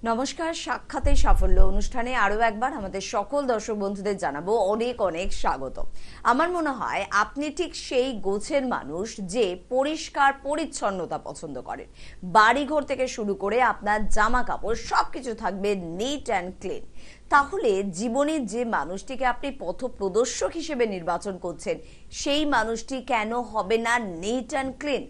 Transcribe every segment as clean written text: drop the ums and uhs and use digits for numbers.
নমস্কার, সাক্ষাতে সাফল্য অনুষ্ঠানে আরো একবার আমাদের সকল দর্শক বন্ধুদের জানাবো অনেক অনেক স্বাগত। আমার মনে হয় আপনি ঠিক সেই গোছের মানুষ যে পরিষ্কার পরিচ্ছন্নতা পছন্দ করেন। বাড়িঘর থেকে শুরু করে আপনার জামা কাপড় সবকিছু থাকবে নিট অ্যান্ড ক্লিন। তাহলে জীবনের যে মানুষটিকে আপনি পথপ্রদর্শক হিসেবে নির্বাচন করছেন সেই মানুষটি কেন হবে না নিট অ্যান্ড ক্লিন?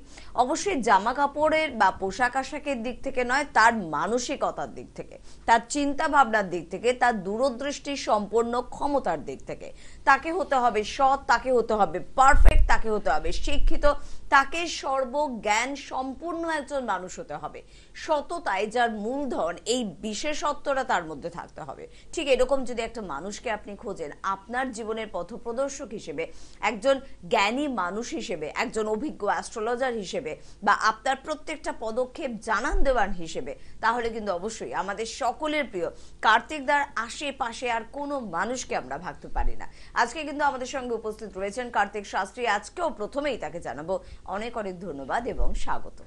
অবশ্যই জামা কাপড়ের বা পোশাক আশাকের দিক থেকে নয়, তার মানসিকতার দিক থেকে, তার চিন্তা ভাবনার দিক থেকে, তার দূরদৃষ্টি সম্পন্ন ক্ষমতার দিক থেকে। তাকে হতে হবে সৎ, তাকে হতে হবে পারফেক্ট, তাকে হতে হবে শিক্ষিত, তাকে সর্বজ্ঞান সম্পূর্ণ একজন মানুষ হতে হবে। সততায় যার মূলধন, এই বিশেষত্বটা তার মধ্যে থাকতে হবে। ঠিক এরকম যদি একটা মানুষকে আপনি খোঁজেন আপনার জীবনের পথপ্রদর্শক হিসেবে, একজন জ্ঞানী মানুষ হিসেবে, একজন অভিজ্ঞ অ্যাস্ট্রোলজার হিসেবে, বা আপনার প্রত্যেকটা পদক্ষেপ জানান দেওয়ান হিসেবে, তাহলে কিন্তু অবশ্যই আমাদের সকলের প্রিয় কার্তিক দার আশেপাশে আর কোনো মানুষকে আমরা ভাবতে পারি না। আজকে কিন্তু আমাদের সঙ্গে উপস্থিত রয়েছেন কার্তিক শাস্ত্রী। আজকেও প্রথমেই তাকে জানাবো অনেক অনেক ধন্যবাদ এবং স্বাগত।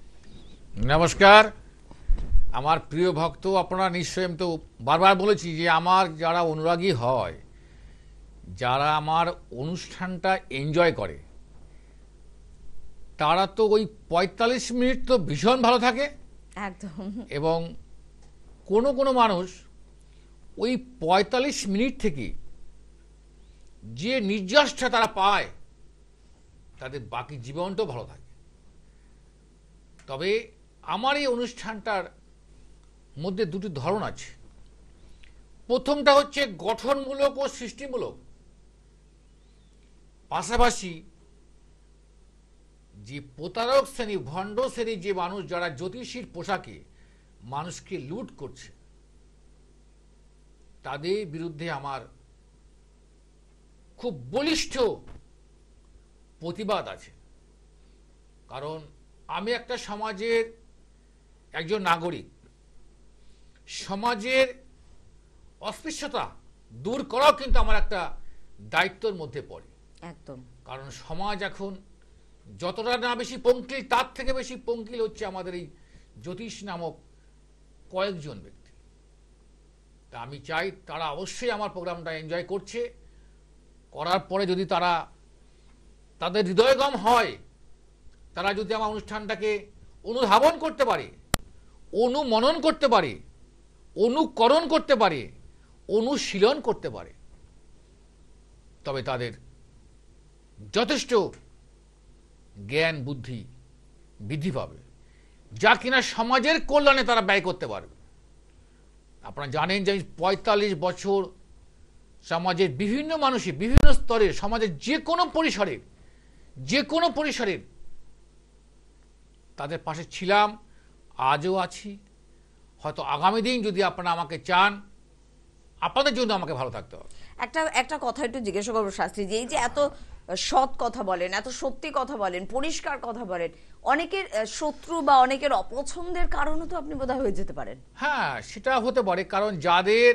নমস্কার আমার প্রিয় ভক্ত, আপনারা নিশ্চয়ই, আমি তো বারবার বলেছি যে আমার যারা অনুরাগী হয়, যারা আমার অনুষ্ঠানটা এনজয় করে, তারা তো ওই ৪৫ মিনিট তো ভীষণ ভালো থাকে একদম। এবং কোনো কোনো মানুষ ওই ৪৫ মিনিট থেকে যে নির্যাসটা তারা পায় তাদের বাকি জীবনটাও ভালো থাকে। তবে আমার এই অনুষ্ঠানটার মধ্যে দুটি ধরন আছে। প্রথমটা হচ্ছে গঠনমূলক ও সৃষ্টিমূলক, পাশাপাশি যে প্রতারক শ্রেণী, ভণ্ড শ্রেণী, যে মানুষ যারা জ্যোতিষীর পোশাকে মানুষকে লুট করছে, তাদের বিরুদ্ধে আমার খুব বলিষ্ঠ প্রতিবাদ আছে। কারণ আমি একটা সমাজের একজন নাগরিক। সমাজের অস্পৃশ্যতা দূর করাও কিন্তু আমার একটা দায়িত্বের মধ্যে পড়ে। একদম। কারণ সমাজ এখন যতটা না বেশি পঙ্কিল, তার থেকে বেশি পঙ্কিল হচ্ছে আমাদের এই জ্যোতিষ নামক কয়েকজন ব্যক্তি। তা আমি চাই তারা অবশ্যই আমার প্রোগ্রামটা এনজয় করছে, করার পরে যদি তারা তাদের হৃদয়গম হয়, তারা যদি আমার অনুষ্ঠানটাকে অনুধাবন করতে পারে, অনুমনন করতে পারে, অনুকরণ করতে পারে, অনুশীলন করতে পারে, তবে তাদের যথেষ্ট জ্ঞান বুদ্ধি বৃদ্ধি পাবে, যা কিনা সমাজের কল্যাণে তারা ব্যয় করতে পারবে। আপনারা জানেন যে ৪৫ বছর সমাজের বিভিন্ন মানুষই বিভিন্ন স্তরের, সমাজের যে কোনো পরিসরের তাদের পাশে ছিলাম, আজও আছি। হয়তো আগামী দিন যদি আপনারা আমাকে চান, আপনাদের জন্য আমাকে ভালো থাকতে হবে। একটা কথা একটু জিজ্ঞাসা করবো শাস্ত্রীজি, এই যে এত সৎ কথা বলেন, এত সত্যি কথা বলেন, পরিষ্কার কথা বলেন, অনেকের শত্রু বা অনেকের অপছন্দের কারণও তো আপনি বোধহয় হয়ে যেতে পারেন। হ্যাঁ, সেটা হতে পারে। কারণ যাদের,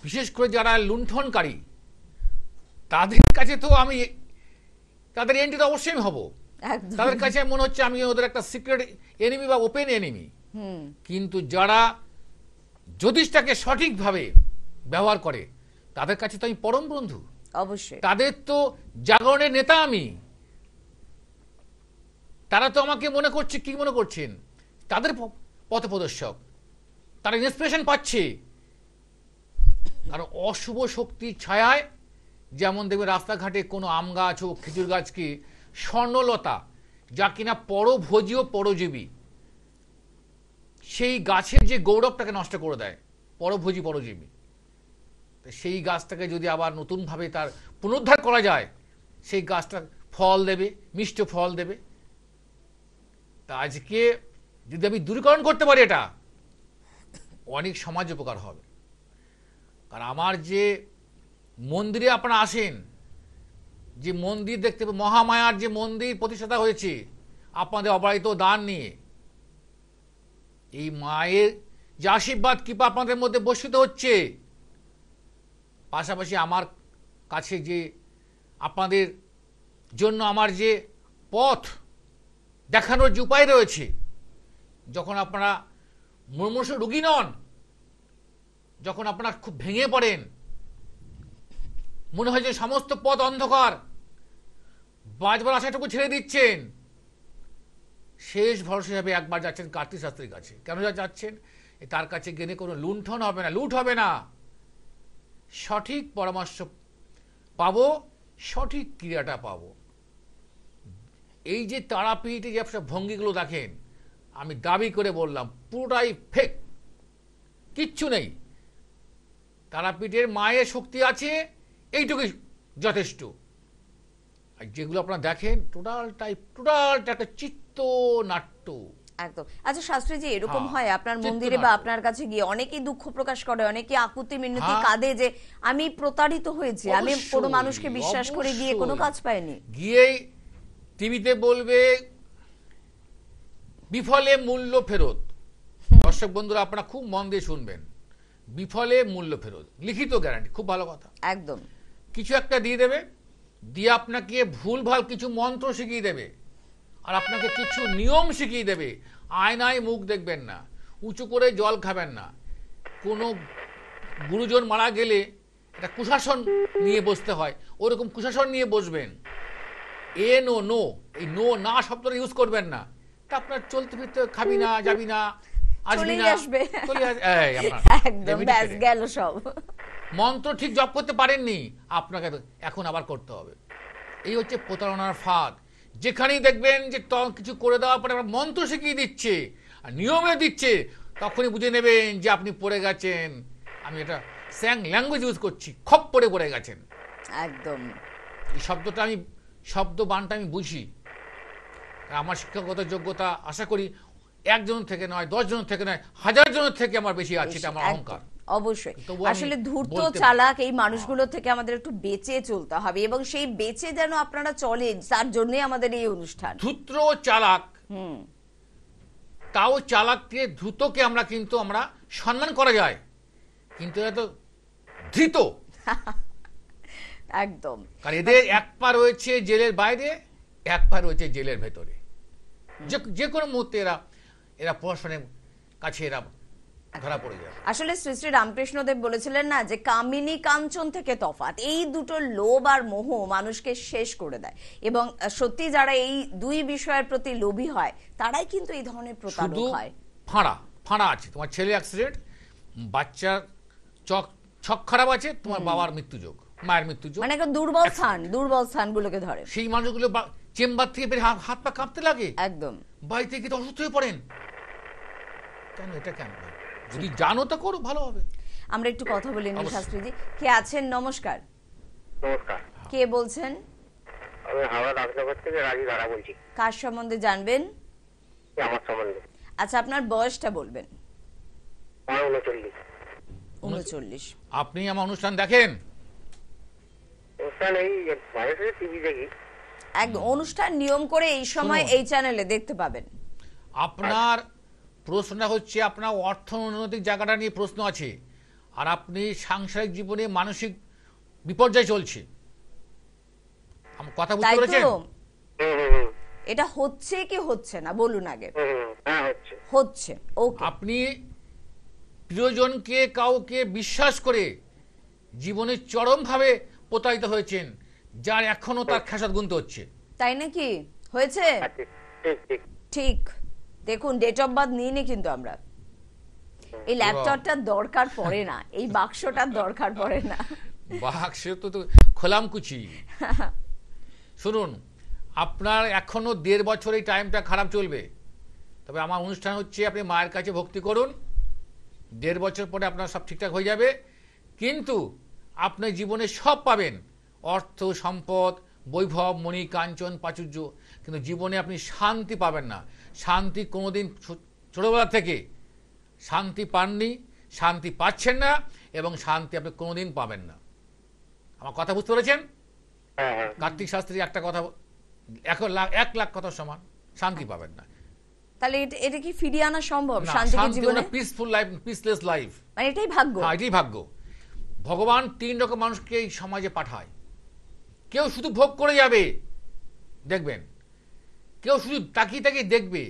বিশেষ করে যারা লুণ্ঠনকারী, তাদের কাছে তো আমি, তাদের এন্টি তো অবশ্যই আমি হব। তাদের কাছে মনে হচ্ছে আমি ওদের একটা সিক্রেট এনিমি বা ওপেন এনিমি। কিন্তু যারা জ্যোতিষটাকে সঠিকভাবে ব্যবহার করে, তাদের কাছে তো আমি পরম বন্ধু। অবশ্যই। তাদের তো জাগরণের নেতা আমি। তারা তো আমাকে মনে করছে, কি মনে করছেন, তাদের পথপ্রদর্শক। তারা ইন্সপিরেশন পাচ্ছে। কারণ অশুভ শক্তির ছায়ায়, যেমন দেখবে রাস্তাঘাটে কোনো আম গাছ ও খেজুর গাছকে স্বর্ণলতা, যা কিনা পরভোজী ও পরজীবী, সেই গাছের যে গৌরবটাকে নষ্ট করে দেয়, পরজীবী, সেই গাছটাকে যদি আবার নতুনভাবে তার পুনরুদ্ধার করা যায়, সেই গাছটা ফল দেবে, মিষ্ট ফল দেবে। তা আজকে যদি আমি দূরীকরণ করতে পারি, এটা অনেক সমাজ উপকার হবে। কারণ আমার যে মন্দিরে আপনারা আসেন, যে মন্দির দেখতে, মহামায়ার যে মন্দির প্রতিষ্ঠাতা হয়েছে আপনাদের অবরাহিত দান নিয়ে, এই মায়ের যে আশীর্বাদ কৃপা আপনাদের মধ্যে বর্ষিত হচ্ছে, পাশাপাশি আমার কাছে যে আপনাদের জন্য আমার যে পথ দেখানোর যে উপায় রয়েছে, যখন আপনারা মুমূর্ষু রোগী নন, যখন আপনারা খুব ভেঙে পড়েন, মনে হয় যে সমস্ত পথ অন্ধকার, বাঁচবার আশাটুকু ছেড়ে দিচ্ছেন, শেষ ভরসা হিসাবে একবার যাচ্ছেন কার্তিক শাস্ত্রীর কাছে। কেন যাচ্ছেন? তার কাছে গেলে কোনো লুণ্ঠন হবে না, লুট হবে না, সঠিক পরামর্শ পাবো, সঠিক ক্রিয়াটা পাবো। এই যে তারাপীঠে যে ভঙ্গিগুলো দেখেন, আমি দাবি করে বললাম পুরোটাই ফেক, কিচ্ছু নেই। তারাপীঠের মায়ের শক্তি আছে, এইটুকুই যথেষ্ট। আর যেগুলো আপনারা দেখেন টোটালটা একটা চিত্রনাট্য। একদম। আচ্ছা শাস্ত্রীজি, এরকম হ্যাঁ, হয় আপনার চিত্রনাট্য। মন্দিরে বা আপনার কাছে গিয়ে অনেকেই দুঃখ প্রকাশ করে, অনেকে আকুতি মিনতি হ্যাঁ। কাঁদে যে আমি প্রতারিত হয়েছি, আমি কোনো অবশ্যই, মানুষকে বিশ্বাস করে গিয়ে কোনো অবশ্যই। কাজ পাইনি। গিয়েই টিভিতে বলবে বিফলে মূল্য ফেরত। দর্শক বন্ধুরা, আপনারা খুব মন দিয়ে শুনবেন, বিফলে মূল্য ফেরত, লিখিত গ্যারান্টি, খুব ভালো কথা। একদম। কিছু একটা দিয়ে দেবে, দিয়ে আপনাকে ভুলভাল কিছু মন্ত্র শিখিয়ে দেবে, আর আপনাকে কিছু নিয়ম শিখিয়ে দেবে। আয়নায় মুখ দেখবেন না, উঁচু করে জল খাবেন না, কোনো গুরুজন মারা গেলে একটা কুশাসন নিয়ে বসতে হয়, ওরকম কুশাসন নিয়ে বসবেন। নো, এই নো না শব্দটা ইউজ করবেন না। তা আপনার চলতে ফিরতে, খাবি না, যাবি না, আসবি চলেই না, আসবে। একদম, রেমিডি ব্যাস কেটে। গেল সব। মন্ত্র ঠিক জপ করতে পারেননি, আপনাকে এখন আবার করতে হবে। এই হচ্ছে প্রতারণার ফাঁদ। যেখানেই দেখবেন যে কিছু করে দেওয়ার পরে আবার মন্ত্র শিখিয়ে দিচ্ছে আর নিয়মে দিচ্ছে, তখনই বুঝে নেবেন যে আপনি পড়ে গেছেন। আমি এটা স্যাং ল্যাঙ্গুয়েজ ইউজ করছি, খপ পড়ে গেছেন। একদম। এই শব্দটা আমি, শব্দ বানটা আমি বুঝি। আমার শিক্ষাগত যোগ্যতা আশা করি একজন থেকে নয়, 10 জন থেকে নয়, 1000 জনের থেকে আমার বেশি আছে, এটা আমার একদম, অহংকার। অবশ্যই। তবু আমি আসলে ধূর্ত বলতে- চালাক এই মানুষগুলো থেকে আমাদের একটু বেঁচে চলতে হবে, এবং সেই বেঁচে যেন আপনারা চলেন, তার জন্যই আমাদের এই অনুষ্ঠান। ধূর্ত চালাক, হুম। তাও চালাককে, দ্রুতকে আমরা সম্মান করা যায়, কিন্তু এরা তো ধৃত। একদম। কারণ এদের এক পা রয়েছে জেলের বাইরে, এক পা রয়েছে জেলের ভেতরে। যে কোনো মুহূর্তে এরা প্রশাসনের কাছে এরা ধরা পড়ে যাবে। আসলে শ্রী শ্রী রামকৃষ্ণদেব বলেছিলেন না যে কামিনী কাঞ্চন থেকে তফাৎ, এই দুটো লোভ আর মোহ মানুষকে শেষ করে দেয়, এবং সত্যি যারা এই দুই বিষয়ের প্রতি লোভী হয় তারাই কিন্তু এই ধরনের প্রতারক শুধু হয়। ফাঁড়া আছে, তোমার ছেলে অ্যাক্সিডেন্ট, বাচ্চার ছক খারাপ আছে, তোমার বাবার মৃত্যুযোগ, মায়ের মৃত্যুযোগ, মানে একটা দুর্বল স্থানগুলোকে ধরে। সেই মানুষগুলো চেম্বার থেকে বের হাত পা কাঁপতে লাগে, একদম। বাড়িতে গিয়ে তো অসুস্থ হয়ে পড়েন। কেন এটা কেন? যদি জানো তো করো, ভালো হবে। আমরা একটু কথা বলে নিই অবশ্যই। শাস্ত্রীজি। কে আছেন? নমস্কার। নমস্কার, কে বলছেন? আমি হাওড়া রাজনগর থেকে রাজু ধারা বলছি। কার সম্বন্ধে জানবেন? আমার সম্বন্ধে আচ্ছা, আপনার বয়সটা বলবেন। আমার 39। 39। আপনি আমার অনুষ্ঠান দেখেন? অনুষ্ঠান এই মাঝে সাঝে টিভি দেখি। একদম অনুষ্ঠান নিয়ম করে এই সময় শুনুন। এই চ্যানেলে দেখতে পাবেন। আপনার প্রশ্নটা হচ্ছে আপনার অর্থনৈতিক জায়গাটা নিয়ে প্রশ্ন আছে, আর আপনি সাংসারিক জীবনে মানসিক বিপর্যয় চলছে। আমার কথা বুঝতে তাই পেরেছেন? তো? হুম। এটা হচ্ছে কি হচ্ছে না বলুন আগে। হ্যাঁ, হচ্ছে। হচ্ছে। ওকে। আপনি প্রিয়জনকে, কাউকে বিশ্বাস করে জীবনে চরমভাবে প্রতারিত হয়েছেন, যার এখনো তার খেসাত গুনতে হচ্ছে। তাই নাকি? হয়েছে? ঠিক ঠিক ঠিক। ঠিক। দেখুন, ডেট অফ বার্থ নিয়ে নি কিন্তু আমরা। এই ল্যাপটপটার দরকার পড়ে না, এই বাক্সটার দরকার পড়ে না। বাক্সে তো খোলাম কুচি। শুনুন, আপনার এখনো 1.5 বছর এই টাইমটা খারাপ চলবে, তবে আমার অনুষ্ঠান হচ্ছে আপনি মায়ের কাছে ভক্তি করুন, 1.5 বছর পরে আপনার সব ঠিকঠাক হয়ে যাবে। কিন্তু আপনি জীবনে সব পাবেন, অর্থ সম্পদ, বৈভব, মণি, কাঞ্চন, প্রাচুর্য, কিন্তু জীবনে আপনি শান্তি পাবেন না। শান্তি কোনোদিন, ছোটবেলা থেকে শান্তি পাননি, শান্তি পাচ্ছেন না, এবং শান্তি আপনি কোনোদিন পাবেন না। আমার কথা বুঝতে পেরেছেন? হ্যাঁ। কার্তিক শাস্ত্রী একটা কথা, 1 লাখ কথা সমান, শান্তি পাবেন না। তাহলে এটা কি ফিরিয়ে আনা সম্ভব না, শান্তিকে শান্তি জীবনে? পিসফুল লাইফ, পিসলেস লাইফ, মানে এটাই ভাগ্য। হ্যাঁ, এটাই ভাগ্য। ভগবান 3 রকম মানুষকে এই সমাজে পাঠায়। কেউ শুধু ভোগ করে যাবে, দেখবেন, কেউ শুধু তাকিয়ে দেখবে,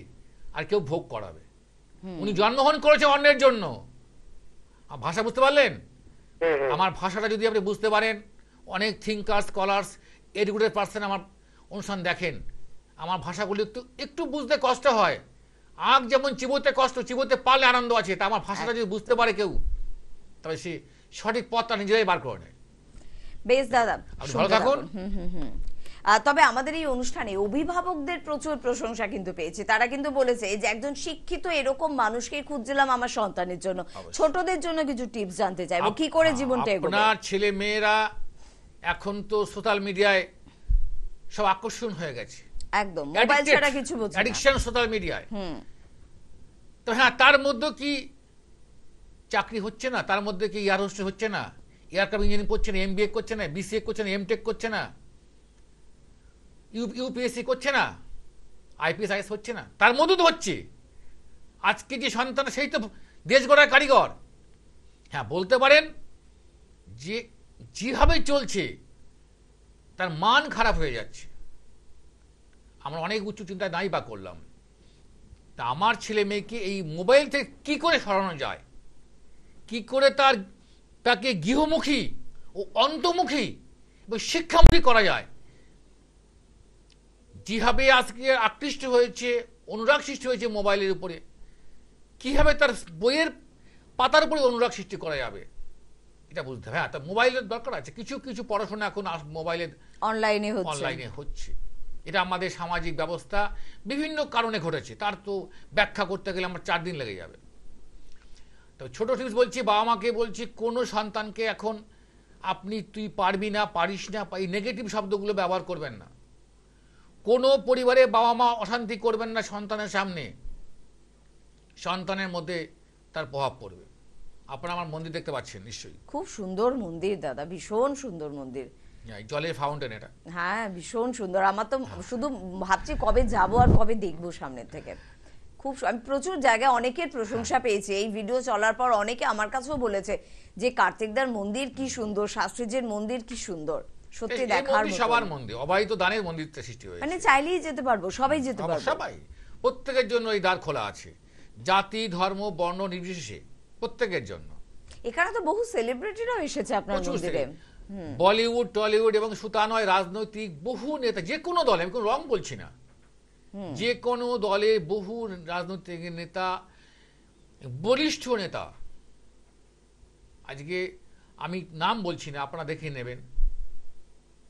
আর কেউ ভোগ করাবে। উনি জন্মগ্রহণ করেছে অন্যের জন্য, আমার ভাষা বুঝতে পারলেন? হুম, হুম। আমার ভাষাটা যদি আপনি বুঝতে পারেন, অনেক থিঙ্কার, স্কলার্স, এডুকেটেড পার্সন আমার অনুষ্ঠান দেখেন, আমার ভাষাগুলি একটু একটু বুঝতে কষ্ট হয়। আগ যেমন চিবোতে কষ্ট, চিবোতে পারলে আনন্দ আছে, তা আমার ভাষাটা যদি বুঝতে পারে কেউ, তবে সে সঠিক পথটা নিজেরাই বার করে নেয়। বেশ দাদা, আপনি শুনতে ভালো থাকুন। হুম। তবে আমাদের এই অনুষ্ঠানে অভিভাবকদের প্রচুর প্রশংসা কিন্তু পেয়েছি। তারা কিন্তু বলেছে যে একজন শিক্ষিত এরকম মানুষকে খুঁজছিলাম আমার সন্তানের জন্য। ছোটদের জন্য কিছু টিপস জানতে চাইবো, কি করে জীবনটা এগোবে। আপনার ছেলে মেয়েরা এখন তো সোশ্যাল মিডিয়ায় সব আকর্ষণ হয়ে গেছে, একদম মোবাইল ছাড়া কিছু বোঝে না। অ্যাডিকশন সোশ্যাল মিডিয়ায়। হুম। তো হ্যাঁ, তার মধ্যে কি চাকরি হচ্ছে না? তার মধ্যে কি এয়ার হোস্টেস হচ্ছে না? এয়ারক্রাফট ইঞ্জিনিয়ারিং করছে না? এমবিএ করছে না? বিসিএ করছে না? এমটেক করছে না? ইউপিএসসি করছে না? আইপিএস আইএস হচ্ছে না? তার মধ্যে তো হচ্ছে। আজকে যে সন্তান, সেই তো দেশ গড়ার কারিগর। হ্যাঁ, বলতে পারেন যে যেভাবে চলছে তার মান খারাপ হয়ে যাচ্ছে। আমরা অনেক উচ্চ চিন্তা নাই বা করলাম, তা আমার ছেলে মেয়েকে এই মোবাইল থেকে কি করে সরানো যায়, কি করে তাকে গৃহমুখী ও অন্তর্মুখী এবং শিক্ষামুখী করা যায়। যেভাবে আজকে আকৃষ্ট হয়েছে, অনুরাগ সৃষ্টি হয়েছে মোবাইলের উপরে, কিভাবে তার বইয়ের পাতার উপরে অনুরাগ সৃষ্টি করা যাবে, এটা বুঝতে হবে। হ্যাঁ, তা মোবাইলের দরকার আছে, কিছু কিছু পড়াশোনা এখন মোবাইলের অনলাইনে হচ্ছে। এটা আমাদের সামাজিক ব্যবস্থা বিভিন্ন কারণে ঘটেছে, তার তো ব্যাখ্যা করতে গেলে আমার 4 দিন লেগে যাবে। তো ছোট টিপস বলছি, বাবা মাকে বলছি, কোনো সন্তানকে এখন আপনি তুই পারবি না, পারিস না, এই নেগেটিভ শব্দগুলো ব্যবহার করবেন না। কোনো পরিবারে বাবা মা অশান্তি করবেন না সন্তানের সামনে, সন্তানের মধ্যে তার প্রভাব পড়বে। আপনারা আমার মন্দির দেখতে পাচ্ছেন নিশ্চয়ই, খুব সুন্দর মন্দির দাদা, ভীষণ সুন্দর মন্দির। জলের ফাউন্টেন এটা। হ্যাঁ, ভীষণ সুন্দর। আমার তো শুধু ভাবছি কবে যাব আর কবে দেখবো সামনের থেকে। আমি প্রচুর জায়গায় অনেকের প্রশংসা পেয়েছি এই ভিডিও চলার পর। অনেকে আমার কাছেও বলেছে যে কার্তিকদার মন্দির কি সুন্দর, শাস্ত্রীজির মন্দির কি সুন্দর, সত্যি দেখার মতো। সবার মন্দির, অবাহিত দানের মন্দিরটা সৃষ্টি হয়েছে, মানে চাইলেই যেতে পারবো, সবাই যেতে পারবো। সবাই, প্রত্যেকের জন্য এই দ্বার খোলা আছে, জাতি ধর্ম বর্ণ নির্বিশেষে প্রত্যেকের জন্য। এখানে তো বহু সেলিব্রিটিরাও এসেছে আপনার মন্দিরে। বলিউড, টলিউড এবং সুতা নয়, রাজনৈতিক বহু নেতা, যে কোনো দলে, আমি কোনো রং বলছি না, যে কোনো দলে বহু রাজনৈতিক নেতা, বলিষ্ঠ নেতা, আজকে আমি নাম বলছি না, আপনারা দেখে নেবেন,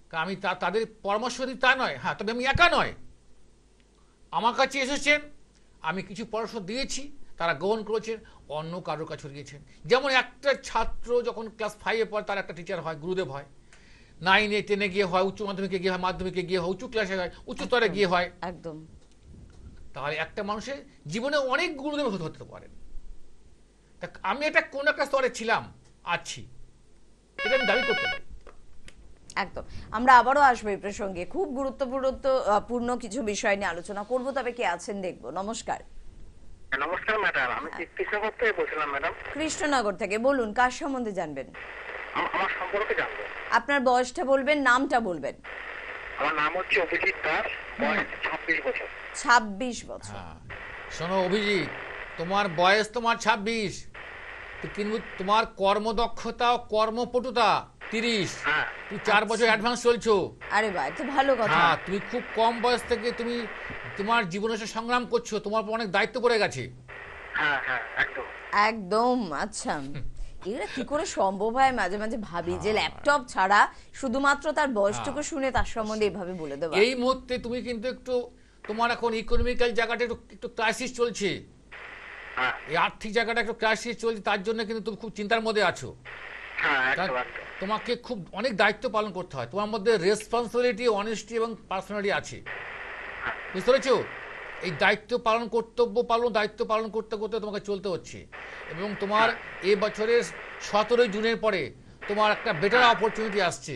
কারণ আমি তাদের পরামর্শ দিই তা নয়। হ্যাঁ, তবে আমি একা নয়, আমার কাছে এসেছেন, আমি কিছু পরামর্শ দিয়েছি, তারা গ্রহণ করেছেন, অন্য কারোর কাছে দিয়েছেন। যেমন একটা ছাত্র যখন ক্লাস 5-এ পড়ে, তার একটা টিচার হয়, গুরুদেব হয়, 9-এ 10-এ গিয়ে হয়, উচ্চ মাধ্যমিকে গিয়ে হয়, মাধ্যমিকে গিয়ে হয়, উচ্চ ক্লাসে হয়, উচ্চতরে গিয়ে হয়। একদম। তাহলে একটা মানুষের জীবনে অনেক গুরুদেব হতে পারেন। তা আমি এটা কোন একটা স্তরে ছিলাম, আছি, এটা আমি দাবি করতে পারি। একদম। আমরা আবারও আসবো এই প্রসঙ্গে, খুব গুরুত্বপূর্ণ কিছু বিষয় নিয়ে আলোচনা করব। তবে কে আছেন দেখবো। নমস্কার। নমস্কার ম্যাডাম, আমি কৃষ্ণনগর থেকে বলছিলাম ম্যাডাম। কৃষ্ণনগর থেকে বলুন, কার সম্বন্ধে জানবেন? আমার সম্পর্কে জানবো। আপনার বয়সটা বলবেন, নামটা বলবেন। আমার নাম হচ্ছে অভিজিৎ দাস, বয়স 26 বছর। 26 বছর। হ্যাঁ, শোনো অভিজিৎ, তোমার বয়স তোমার 26, কিন্তু তোমার কর্মদক্ষতা ও কর্মপটুতা 30। হ্যাঁ। তুমি 4 বছর অ্যাডভান্স চলছো। আরে ভাই, তো ভালো কথা। হ্যাঁ, তুমি খুব কম বয়স থেকে তুমি তোমার জীবনের সাথে সংগ্রাম করছো, তোমার উপর অনেক দায়িত্ব পড়ে গেছে। হ্যাঁ হ্যাঁ, একদম একদম। আচ্ছা, এগুলো কি করে সম্ভব হয়? মাঝে মাঝে ভাবি যে ল্যাপটপ ছাড়া শুধুমাত্র তার বয়সটুকু শুনে তার সম্বন্ধে এভাবে বলে দেওয়া। এই মুহূর্তে তুমি কিন্তু একটু, তোমার এখন ইকোনমিক্যাল জায়গাটা একটু ক্রাইসিস চলছে, হ্যাঁ এই আর্থিক জায়গাটা একটু ক্রাইসিস চলছে, তার জন্য কিন্তু তুমি খুব চিন্তার মধ্যে আছো। হ্যাঁ, একদম একদম। তোমাকে খুব অনেক দায়িত্ব পালন করতে হয়, তোমার মধ্যে রেসপন্সিবিলিটি, অনেস্টি এবং পার্সোনালিটি আছে, বুঝতে পেরেছো? এই দায়িত্ব পালন করতে করতে তোমাকে চলতে হচ্ছে। এবং তোমার এই বছরের 17 জুনের পরে তোমার একটা বেটার অপরচুনিটি আসছে,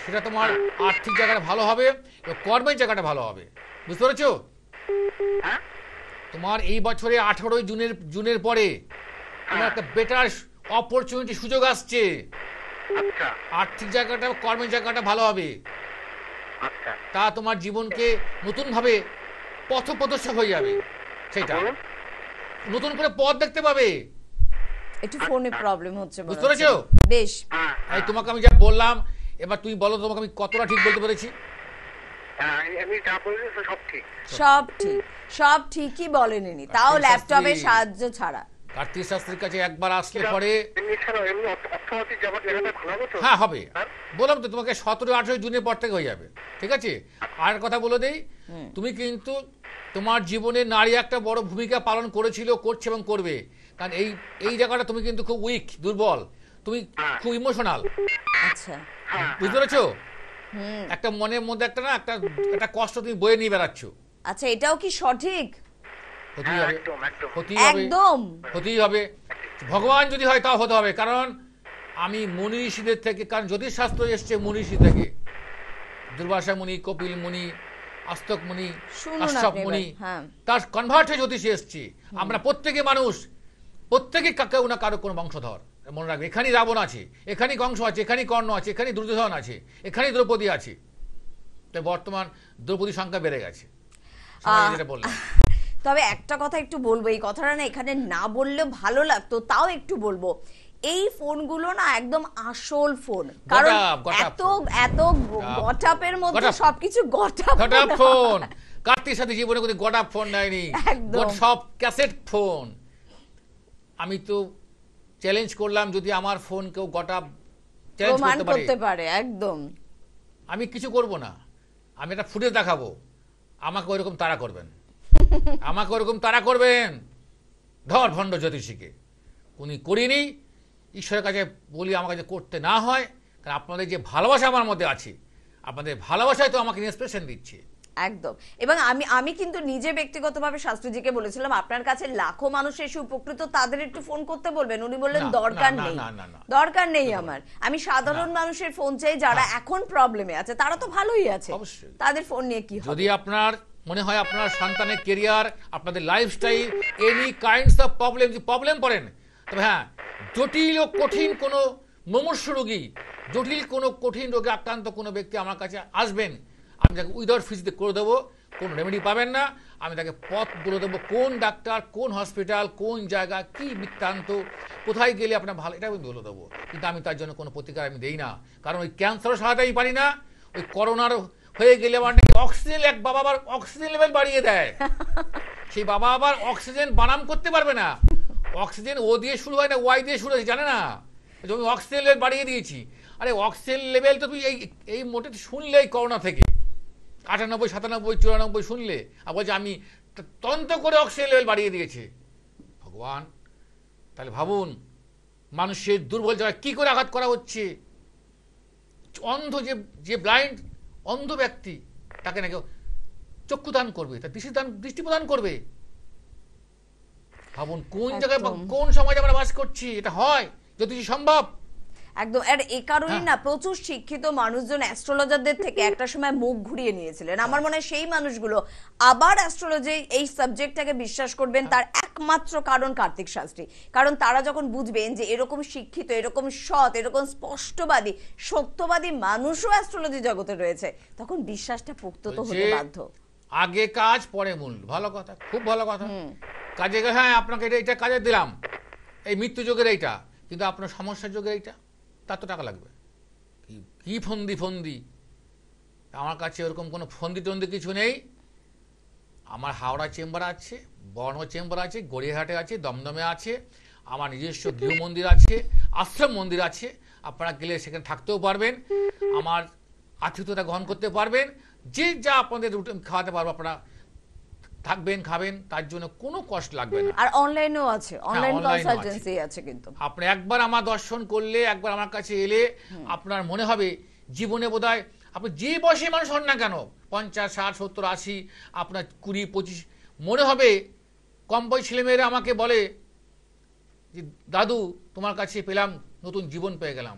সেটা তোমার আর্থিক জায়গাটা ভালো হবে এবং কর্মের জায়গাটা ভালো হবে, বুঝতে পেরেছো? হ্যাঁ তোমার এই বছরে 18 জুনের পরে তোমার একটা বেটার অপরচুনিটি, সুযোগ আসছে, আচ্ছা আর্থিক জায়গাটা, কর্মের জায়গাটা ভালো হবে। আচ্ছা। তা তোমার জীবনকে নতুনভাবে পথপ্রদর্শক হয়ে যাবে, সেটা বলুন। নতুন করে পথ দেখতে পাবে। একটু ফোনে প্রবলেম হচ্ছে মনে বুঝতে হচ্ছে। পেরেছো? বেশ। হ্যাঁ এই তোমাকে আমি যা বললাম, এবার তুমি বলো তোমাকে আমি কতটা ঠিক বলতে পেরেছি? হ্যাঁ, আমি যা বলছি সব ঠিক। সব ঠিক, সব ঠিকই বলেনি, তাও কার্তিক ল্যাপটপের শাস্ত্রী। সাহায্য ছাড়া। কার্তিক শাস্ত্রীর কাছে একবার আসলে পরে এমনি ছাড়াও এমনি অর্থনৈতিক যাবার জায়গাটা খোলাবো তো? হ্যাঁ হবে, হ্যাঁ? বললাম তো তোমাকে 17-18 জুনের পর থেকে হয়ে যাবে, ঠিক আছে? আর কথা বলে দেই, তুমি কিন্তু তোমার জীবনে নারী একটা বড় ভূমিকা পালন করেছিল, করছে এবং করবে, কারণ এই এই জায়গাটা তুমি কিন্তু খুব উইক, দুর্বল, তুমি খুব ইমোশনাল, আচ্ছা। হ্যাঁ বুঝতে পেরেছো? হুম। একটা মনের মধ্যে একটা না একটা একটা কষ্ট তুমি বয়ে নিয়ে বেড়াচ্ছ, আচ্ছা, এটাও কি সঠিক? হতেই হ্যাঁ, হবে, একদম একদম। হতেই হবে, একদম। হতেই হবে, ভগবান যদি হয় তাও হতে হবে, কারণ আমি মুনি ঋষিদের থেকে, কারণ জ্যোতিষশাস্ত্র এসছে মুনি ঋষি থেকে, দুর্বাসা মুনি, কপিল মুনি, আস্তক মুনি, শুনুন কাশ্যপ আপনি মুনি, এবার। হ্যাঁ। তার কনভার্ট হয়ে জ্যোতিষে এসছি। আমরা প্রত্যেকে মানুষ, প্রত্যেকে কেউ না কারো কোনো বংশধর, মনে রাখবে। এখানেই রাবণ আছে, এখানেই কংস আছে, এখানেই কর্ণ আছে, এখানেই দুর্যোধন আছে, এখানেই দ্রৌপদী আছে। তাই বর্তমান দ্রৌপদী সংখ্যা বেড়ে গেছে, সবাই যেটা বললাম। তবে একটা কথা একটু বলবো, এই কথাটা না এখানে না বললেও ভালো লাগতো, তাও একটু বলবো। এই ফোনগুলো না একদম আসল ফোন, কারণ গটাপ এত ফোন। এত গটাপের মধ্যে গটাপ। সবকিছু গটাপ গটাপ ফোন, কার্তির সাথে জীবনে কোনো গটাপ ফোন নেয়নি, একদম। সব ক্যাসেট ফোন। আমি তো চ্যালেঞ্জ করলাম, যদি আমার ফোন কেউ গটাপ চ্যালেঞ্জ প্রমাণ করতে পারে, করতে পারে, একদম। আমি কিছু করব না, আমি একটা ফুটেজ দেখাবো, আমাকে ওইরকম তাড়া করবেন, আমাকে ওরকম তাড়া করবেন, ধর ভণ্ড জ্যোতিষীকে। উনি করিনি, ঈশ্বরের কাছে বলি আমার কাছে করতে না হয়, কারণ আপনাদের যে ভালোবাসা আমার মধ্যে আছে, আপনাদের ভালোবাসায় তো আমাকে ইন্সপিরেশন দিচ্ছে। একদম। এবং আমি আমি কিন্তু নিজে ব্যক্তিগতভাবে শাস্ত্রীজিকে বলেছিলাম, আপনার কাছে লাখো মানুষ এসে উপকৃত, তাদের একটু ফোন করতে বলবেন। উনি বললেন না, দরকার না, নেই, না, না, না। দরকার নেই আমার। আমি সাধারণ মানুষের ফোন চাই, যারা এখন প্রবলেমে আছে, তারা তো ভালোই আছে, অবশ্যই। তাদের ফোন নিয়ে কি হবে? যদি আপনার মনে হয় আপনার সন্তানের কেরিয়ার, আপনাদের lifestyle, any kinds of problem পড়েন, তবে হ্যাঁ, জটিল ও কঠিন কোনো মুমূর্ষ রোগী, জটিল কোনো কঠিন রোগে আক্রান্ত কোনো ব্যক্তি আমার কাছে আসবেন, আমি তাকে উইদাউট ফিজতে করে দেবো। কোনো রেমেডি পাবেন না, আমি তাকে পথ বলে দেবো, কোন ডাক্তার, কোন হসপিটাল, কোন জায়গা, কি বৃত্তান্ত, কোথায় গেলে আপনার ভালো, এটা আমি বলে দেবো। কিন্তু আমি তার জন্য কোনো প্রতিকার আমি দেই না, কারণ ওই ক্যান্সারও সারাতে আমি পারি না, ওই করোনার হয়ে গেলে আমার নাকি অক্সিজেন, এক বাবা আবার অক্সিজেন লেভেল বাড়িয়ে দেয়, সেই বাবা আবার অক্সিজেন বানাম করতে পারবে না। অক্সিজেন ও দিয়ে শুরু হয় না, ওয়াই দিয়ে শুরু হয়েছে, জানে না? আমি অক্সিজেন লেভেল বাড়িয়ে দিয়েছি। আরে অক্সিজেন লেভেল তো তুই এই মোটে শুনলেই করোনা থেকে 98, 97, 94 শুনলে, আর বলছে আমি তদন্ত করে অক্সিজেন লেভেল বাড়িয়ে দিয়েছে। ভগবান, তাহলে ভাবুন মানুষের দুর্বল জায়গায় কি করে আঘাত করা হচ্ছে। অন্ধ, যে ব্লাইন্ড, অন্ধ ব্যক্তি, তাকে নাকি চক্ষুদান করবে, তার দৃষ্টি প্রদান করবে। ভাবুন কোন জায়গায়, কোন সমাজে আমরা বাস করছি। এটা হয় যদি সম্ভব। একদম। আর এই কারণেই না প্রচুর শিক্ষিত মানুষজন অ্যাস্ট্রোলজারদের থেকে একটা সময় মুখ ঘুরিয়ে নিয়েছিলেন। আমার মনে হয় সেই মানুষগুলো আবার অ্যাস্ট্রোলজি এই সাবজেক্টটাকে বিশ্বাস করবেন, তার একমাত্র কারণ কার্তিক শাস্ত্রী। কারণ তারা যখন বুঝবেন যে এরকম শিক্ষিত, এরকম সৎ, এরকম স্পষ্টবাদী, সত্যবাদী মানুষও অ্যাস্ট্রোলজি জগতে রয়েছে, তখন বিশ্বাসটা পোক্ত তো হতে বাধ্য। আগে কাজ পরে মূল। ভালো কথা, খুব ভালো কথা। কাজে, হ্যাঁ আপনাকে এটা কাজে দিলাম, এই মৃত্যু যোগের এইটা, কিন্তু আপনার সমস্যার যোগের এইটা, তার তো টাকা লাগবে। কি ফন্দি, আমার কাছে ওরকম কোনো ফন্দি কিছু নেই। আমার হাওড়া চেম্বার আছে, বর্ণ চেম্বার আছে, গড়িয়াহাটে আছে, দমদমে আছে, আমার নিজস্ব গৃহ মন্দির আছে, আশ্রম মন্দির আছে। আপনারা গেলে সেখানে থাকতেও পারবেন, আমার আতিথ্যতা গ্রহণ করতে পারবেন, যে যা আপনাদের রুটিন খাওয়াতে পারবো, আপনারা থাকবেন, খাবেন, তার জন্য কোনো কষ্ট লাগবে না। আর অনলাইনেও আছে, অনলাইন অনলাইনও আছে। কনসালটেন্সি আছে। কিন্তু আপনি একবার আমার দর্শন করলে, একবার আমার কাছে এলে, আপনার মনে হবে জীবনে বোধহয় আপনি যে বয়সী মানুষ হন না কেন, 50, 60, 70, 80, আপনার 20, 25, মনে হবে। কম বয়স ছেলেমেয়েরা আমাকে বলে যে দাদু তোমার কাছে পেলাম, নতুন জীবন পেয়ে গেলাম।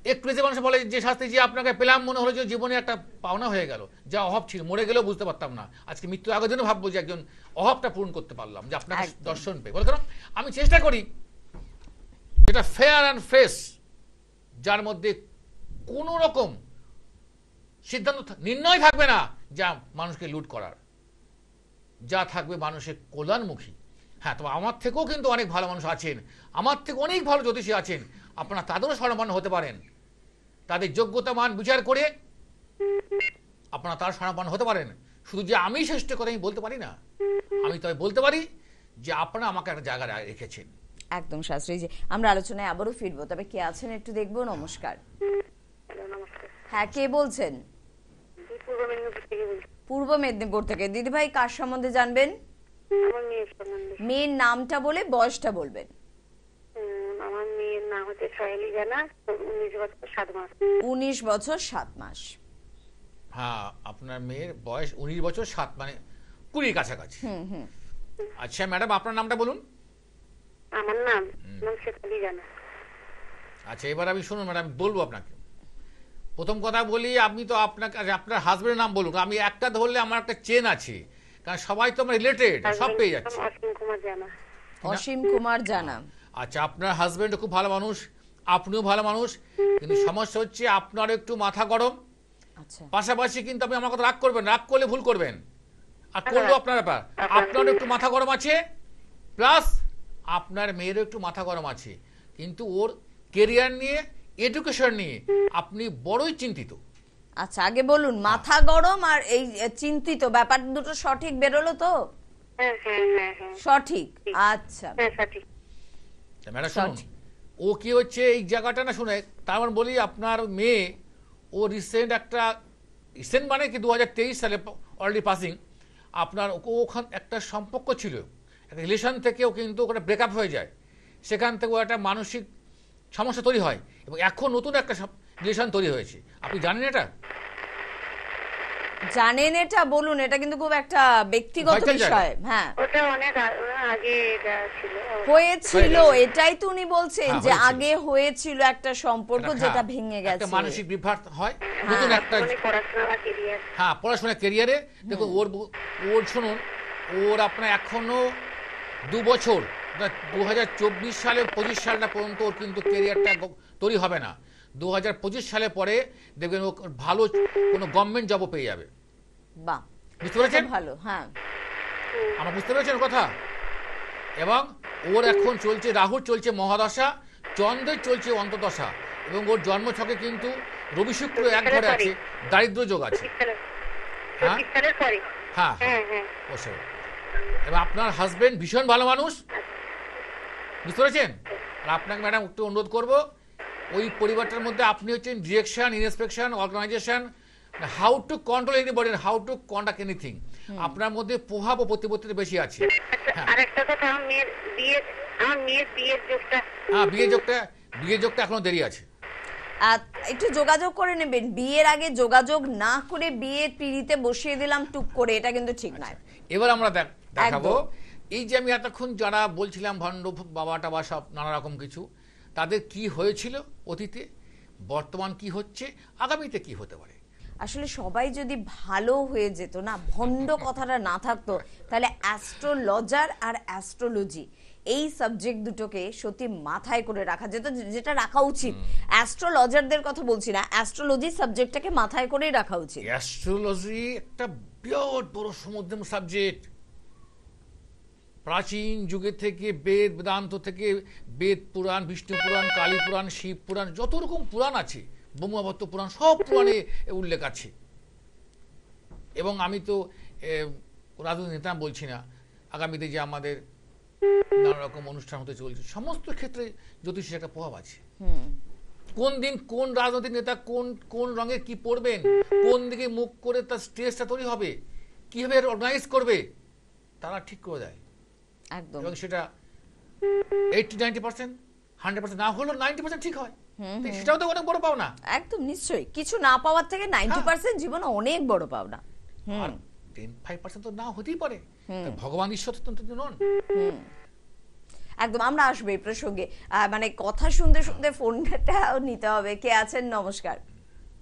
একটু যে মানুষ বলে যে শাস্তি যে আপনাকে পেলাম, মনে হলো যে জীবনে একটা পাওনা হয়ে গেল, যা অভাব ছিল, মরে গেলেও বুঝতে পারতাম না, আজকে মৃত্যু আগের জন্য ভাববো যে একজন অভাবটা পূরণ করতে পারলাম, যে আপনাকে দর্শন পেয়ে। বলে কারণ আমি চেষ্টা করি যেটা ফেয়ার অ্যান্ড ফ্রেশ, যার মধ্যে কোনো রকম সিদ্ধান্ত নির্ণয় থাকবে না যা মানুষকে লুট করার, যা থাকবে মানুষের কল্যাণমুখী, হ্যাঁ, তবে আমার থেকেও কিন্তু অনেক ভালো মানুষ আছেন, আমার থেকে অনেক ভালো জ্যোতিষী আছেন, আপনারা তাদেরও স্বর্ণাপন্ন হতে পারেন। তাদের যোগ্যতা মান বিচার করে আপনারা তার স্বর্ণাপন্ন হতে পারেন। শুধু যে আমি শ্রেষ্ঠ কথা আমি বলতে পারি না, আমি তবে বলতে পারি যে আপনারা আমাকে একটা জায়গায় রেখেছেন। একদম শাস্ত্রী জি, আমরা আলোচনায় আবারও ফিরবো, তবে কে আছেন একটু দেখবো। নমস্কার। হ্যালো, নমস্কার। হ্যাঁ, কে বলছেন? পূর্ব মেদিনীপুর থেকে বলছি। পূর্ব মেদিনীপুর থেকে। দিদি ভাই, কার সম্বন্ধে জানবেন? আমার মেয়ের সম্বন্ধে। মেয়ের নামটা বলে বয়সটা বলবেন। আমার মেয়ের নাম হচ্ছে সহেলি জানা, 19 বছর 7 মাস। 19 বছর 7 মাস। হ্যাঁ, আপনার মেয়ের বয়স 19 বছর 7, মানে 20 কাছাকাছি। আচ্ছা ম্যাডাম, আপনার নামটা বলুন। আমার নাম শেফালি জানা। আচ্ছা, এবার আমি শুনুন ম্যাডাম, বলবো আপনাকে। প্রথম কথা বলি, আপনি তো আপনাকে আপনার হাজবেন্ডের নাম বলুন। আমি একটা ধরলে আমার একটা চেন আছে, কারণ সবাই তো আমরা রিলেটেড, সব পেয়ে যাচ্ছে। অসীম কুমার জানা। অসীম কুমার জানা। আচ্ছা, আপনার হাজবেন্ডও খুব ভালো মানুষ, আপনিও ভালো মানুষ, কিন্তু সমস্যা হচ্ছে আপনার একটু মাথা গরম। আচ্ছা, পাশাপাশি কিন্তু আপনি আমার কথা রাগ করবেন, রাগ করলে ভুল করবেন, আর করলেও আপনার ব্যাপার। আপনারও একটু মাথা গরম আছে, প্লাস আপনার মেয়েরও একটু মাথা গরম আছে, কিন্তু ওর কেরিয়ার নিয়ে, এডুকেশন নিয়ে আপনি বড়ই চিন্তিত। আচ্ছা, আগে বলুন, মাথা গরম আর এই চিন্তিত, ব্যাপার দুটো সঠিক বেরোলো তো? হ্যাঁ হ্যাঁ হ্যাঁ হ্যাঁ সঠিক। আচ্ছা, হ্যাঁ সঠিক। ম্যাডাম শুনুন, ও কি হচ্ছে এই জায়গাটা না শুনে, তার মানে বলি আপনার মেয়ে, ও রিসেন্ট মানে কি 2023 সালে অলরেডি পাসিং, আপনার ওখান একটা সম্পর্ক ছিল, একটা রিলেশন থেকেও কিন্তু ওখানে ব্রেকআপ হয়ে যায়, সেখান থেকে ও একটা মানসিক সমস্যা তৈরি হয়, এবং এখন নতুন একটা রিলেশন তৈরি হয়েছে। আপনি জানেন এটা? জানেন এটা? বলুন, এটা কিন্তু খুব একটা ব্যক্তিগত Vital জায়গা। বিষয়। হ্যাঁ, ওটা অনেক আগে এটা ছিল। হয়েছিল, হয়ে গেছে। এটাই তো উনি বলছেন হ্যাঁ, যে হয়েছিল। আগে হয়েছিল একটা সম্পর্ক একটা- যেটা হ্যাঁ, ভেঙে একটা গেছে। মানসিক বিভ্রাট হয়, নতুন একটা। অনেক পড়াশোনা বা কেরিয়ার। হ্যাঁ, পড়াশোনার কেরিয়ারে দেখুন, ওর শুনুন, ওর আপনার এখনো 2 বছর, 2024 সালে 25 সালটা পর্যন্ত ওর কিন্তু কেরিয়ারটা তৈরি হবে না। 2025 সালে পরে দেখবেন ও ভালো কোনো গভর্নমেন্ট জবও পেয়ে যাবে। বাহ, বুঝতে পেরেছেন? ভালো। হ্যাঁ, আমরা বুঝতে পেরেছেন কথা? এবং ওর এখন চলছে, রাহুর চলছে মহাদশা, চন্দ্রের চলছে অন্তর্দশা, এবং ওর জন্মছকে কিন্তু রবি শুক্র এক ঘরে আছে, দারিদ্র যোগ আছে। 25 সালের পরে। হ্যাঁ হ্যাঁ হ্যাঁ। অবশ্যই। এবং আপনার হাজবেন্ড ভীষণ ভালো মানুষ, বুঝতে পেরেছেন? আর আপনাকে ম্যাডাম একটু অনুরোধ করব, ওই পরিবারটার মধ্যে আপনি হচ্ছেন direction, inspection, organisation, how to control anybody, how to conduct anything, আপনার মধ্যে প্রভাব ও প্রতিপত্তিটা বেশি আছে। হ্যাঁ। আর একটা কথা, আমার মেয়ের বিয়ের যোগটা। হ্যাঁ, বিয়ে যোগটা এখনো দেরি আছে। আর একটু যোগাযোগ করে নেবেন। বিয়ের আগে যোগাযোগ না করে বিয়ের পিঁড়িতে বসিয়ে দিলাম টুক করে, এটা কিন্তু ঠিক নয়। এবার আমরা দেখাবো, একদম। এই যে আমি এতক্ষণ যারা বলছিলাম ভণ্ড বাবাটা বা সব নানা রকম কিছু, তাদের কি হয়েছিল অতীতে, বর্তমান কি হচ্ছে, আগামীতে কি হতে পারে। আসলে সবাই যদি ভালো হয়ে যেত না, ভণ্ড কথাটা না থাকতো, তাহলে অ্যাস্ট্রোলজার আর অ্যাস্ট্রোলজি এই সাবজেক্ট দুটোকে সত্যি মাথায় করে রাখা যেত, যেটা রাখা উচিত। অ্যাস্ট্রোলজারদের কথা বলছি না, অ্যাস্ট্রোলজি সাবজেক্টটাকে মাথায় করেই রাখা উচিত। অ্যাস্ট্রোলজি একটা বিরাট বড় সমুদ্র সাবজেক্ট। প্রাচীন যুগে থেকে বেদান্ত থেকে বেদ পুরাণ, বিষ্ণু পুরাণ, কালী পুরাণ, শিব পুরাণ, যত রকম পুরাণ আছে, ব্রহ্মবর্ত পুরাণ, সব পুরাণে উল্লেখ আছে। এবং আমি তো রাজনৈতিক নেতা বলছি না, আগামীতে যে আমাদের নানা রকম অনুষ্ঠান হতে চলছে, সমস্ত ক্ষেত্রে জ্যোতিষের একটা প্রভাব আছে। কোন দিন কোন রাজনৈতিক নেতা কোন রঙের কি পরবেন, কোন দিকে মুখ করে তার স্টেজটা তৈরি হবে, কিভাবে অর্গানাইজ করবে, তারা ঠিক করে দেয়। একদম। এবং সেটা 80-90%, 100% না হলেও 90% ঠিক হয়। সেটাও তো অনেক বড় পাওনা। একদম, নিশ্চয়ই। কিছু না পাওয়ার থেকে 90% জীবনে অনেক বড় পাওনা। আর 10-5% তো না হতেই পারে। ভগবান ঈশ্বর তো নন। একদম, আমরা আসবো এই প্রসঙ্গে। মানে কথা শুনতে শুনতে ফোনটাও নিতে হবে। কে আছেন? নমস্কার।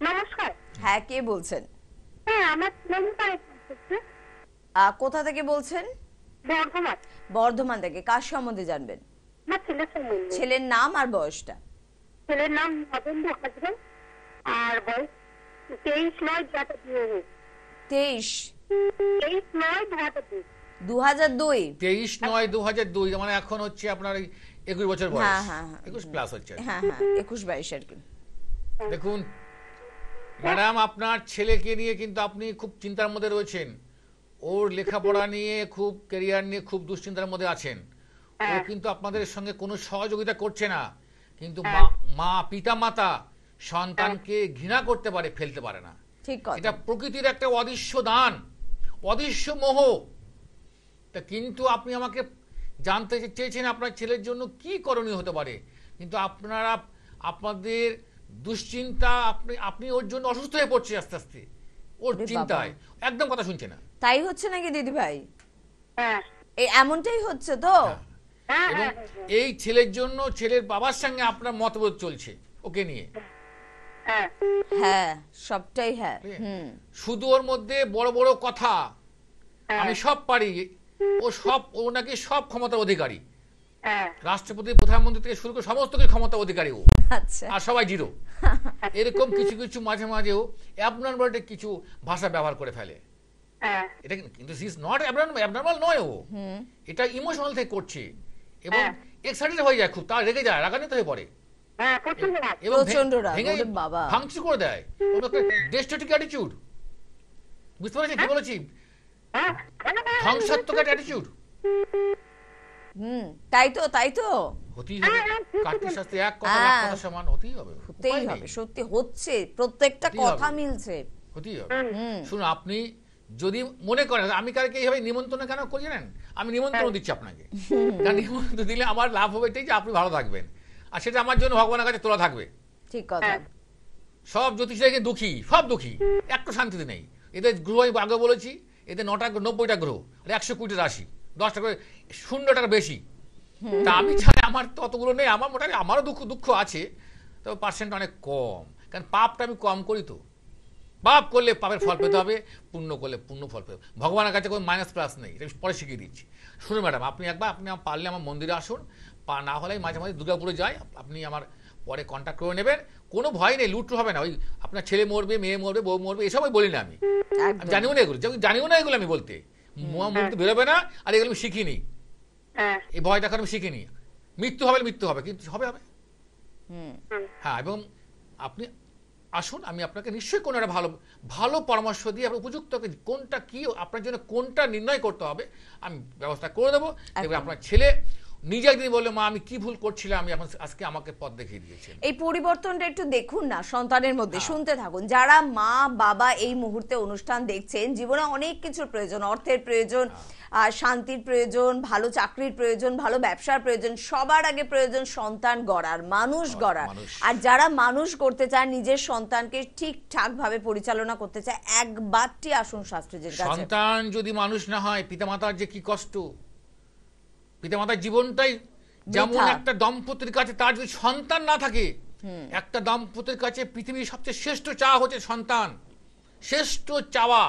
নমস্কার। হ্যাঁ, কে বলছেন? হ্যাঁ, আমার নমস্কার। কোথা থেকে বলছেন? বর্ধমান। বর্ধমান থেকে। কার সম্বন্ধে জানবেন? আমার ছেলের সম্বন্ধে। ছেলের নাম আর বয়সটা। ছেলের নাম নবেন্দু হাজরা, আর বয়স 23/9/2022। 23/9/2022। 2002 23/9/2002, মানে এখন হচ্ছে আপনার 21 বছর বয়স। হ্যাঁ, হ্যাঁ, হ্যাঁ। 21 প্লাস হচ্ছে। হ্যাঁ 21-22 আর কি। দেখুন ম্যাডাম, আপনার ছেলেকে নিয়ে কিন্তু আপনি খুব চিন্তার মধ্যে রয়েছেন। ওর লেখাপড়া নিয়ে খুব, ক্যারিয়ার নিয়ে খুব দুশ্চিন্তার মধ্যে আছেন। ও কিন্তু আপনাদের সঙ্গে কোনো সহযোগিতা করছে না। কিন্তু মা পিতা মাতা সন্তানকে ঘৃণা করতে পারে, ফেলতে পারে না। ঠিক কথা। এটা প্রকৃতির একটা অদৃশ্য দান, অদৃশ্য মোহ। তা কিন্তু আপনি আমাকে জানতে চেয়েছেন আপনার ছেলের জন্য কি করণীয় হতে পারে, কিন্তু আপনারা আপনাদের দুশ্চিন্তা, আপনি ওর জন্য অসুস্থ হয়ে পড়ছে আস্তে আস্তে ওর ওরে চিন্তায়, একদম কথা শুনছে না। তাই হচ্ছে নাকি দিদি ভাই? হ্যাঁ এমনটাই হচ্ছে তো? হ্যাঁ এবং এই ছেলের জন্য ছেলের বাবার সঙ্গে আপনার মতবিরোধ চলছে ওকে নিয়ে। হ্যাঁ হ্যাঁ সবটাই হ্যাঁ। শুধু ওর মধ্যে বড় বড় কথা, আমি সব পারি, ও নাকি সব ক্ষমতার অধিকারী। হ্যাঁ রাষ্ট্রপতি, প্রধানমন্ত্রী থেকে শুরু করে সমস্ত কিছু ক্ষমতা অধিকারী ও, আচ্ছা। আর সবাই জিরো। এরকম কিছু কিছু মাঝে মাঝেও অ্যাবনর্মাল কিছু ভাষা ব্যবহার করে ফেলে। হ্যাঁ এটা কিন্তু সি ইজ নট অ্যাবনর্মাল নয় ও, এটা ইমোশনাল থেকে করছে এবং এক্সাইটেড হয়ে যায়, খুব তার রেগে যায়, রাগান্বিত হয়ে পড়ে হ্যাঁ প্রচন্ড রাগ। এবং প্রচন্ড রাগ, ভেঙে ওরে বাবা। ভাঙচুর করে দেয়। ডেস্ট্রাটিক অ্যাটিটিউড, বুঝতে পারছেন কি বলেছি? হ্যাঁ ধ্বংসাত্মক অ্যাটিটিউড। তাই তো তাই তো হতেই হবে, কার্তিক শাস্ত্রে এক কথা লাখ কথা সমান, হতেই হবে, হতেই উপায় হবে, নেই। সত্যি হচ্ছে, প্রত্যেকটা হতেই কথা হবে। মিলছে। হতেই হবে। শুনুন, আপনি যদি মনে করেন আমি কালকে এইভাবে নিমন্ত্রণ কেন করি জানেন, আমি নিমন্ত্রণ দিচ্ছি আপনাকে, কারণ নিমন্ত্রণ দিলে আমার লাভ হবে এটাই যে আপনি ভালো থাকবেন, আর সেটা আমার জন্য ভগবানের কাছে তোলা থাকবে। ঠিক কথা। সব জ্যোতিষীরা দুঃখী, সব দুঃখী, একটু শান্তিতে নেই। এদের গ্রহ আমি আগে বলেছি, এদের 90টা গ্রহ আর 120টা রাশি, 10টা করে 0টার বেশি। তা আমি চাই আমার তো অতগুলো নেই, আমার মোটামুটি আমারও দুঃখ আছে, তবে পার্সেন্ট অনেক কম, কারণ পাপটা আমি কম করি তো। পাপ করলে পাপের ফল পেতে হবে, পুণ্য করলে পুণ্য ফল পেতে হবে। ভগবানের কাছে কোনো মাইনাস প্লাস নেই, এটা আমি পরে শিখিয়ে দিচ্ছি। শুনুন ম্যাডাম, আপনি পারলে আমার মন্দিরে আসুন, না হলে মাঝে মাঝে দুর্গাপুরে যাই, আপনি আমার পরে কন্ট্যাক্ট করে নেবেন, কোনো ভয় নেই, লুট হবে না। ওই আপনার ছেলে মরবে, মেয়ে মরবে, বউ মরবে, এসবই বলি না আমি, একদম। জানিও না এগুলো, জানিও না এগুলো আমি বলতে, মুখে বেরোবে না, আর এগুলো আমি শিখিনি, হ্যাঁ এই ভয়টা আমি শিখিনি। মৃত্যু হবে, কিন্তু হবে। হ্যাঁ, এবং আপনি আসুন, আমি আপনাকে নিশ্চয়ই কোনো একটা ভালো পরামর্শ দিয়ে আপনার উপযুক্ত কোনটা কি আপনার জন্য কোনটা নির্ণয় করতে হবে আমি ব্যবস্থা করে দেবো। দেখবেন আপনার ছেলে নিজে একদিন বললে, মা আমি কি ভুল করছিলাম, আমি এখন আজকে আমাকে পথ দেখিয়ে দিয়েছেন। এই পরিবর্তনটা একটু দেখুন না সন্তানের মধ্যে, শুনতে থাকুন। যারা মা বাবা এই মুহূর্তে অনুষ্ঠান দেখছেন, জীবনে অনেক কিছুর প্রয়োজন, অর্থের প্রয়োজন, শান্তির প্রয়োজন, ভালো চাকরির প্রয়োজন, ভালো ব্যবসার প্রয়োজন, সবার আগে প্রয়োজন সন্তান গড়ার, মানুষ গড়ার। আর যারা মানুষ করতে চায়, নিজের সন্তানকে ঠিকঠাক ভাবে পরিচালনা করতে চায়, একবারটি আসুন শাস্ত্রীজির কাছে। সন্তান যদি মানুষ না হয়, পিতামাতার যে কি কষ্ট, পিতামাতার জীবনটাই যেমন একটা দম্পতির কাছে, তার যদি সন্তান না থাকে, একটা দম্পতির কাছে পৃথিবীর সবচেয়ে শ্রেষ্ঠ চাওয়া হচ্ছে সন্তান, শ্রেষ্ঠ চাওয়া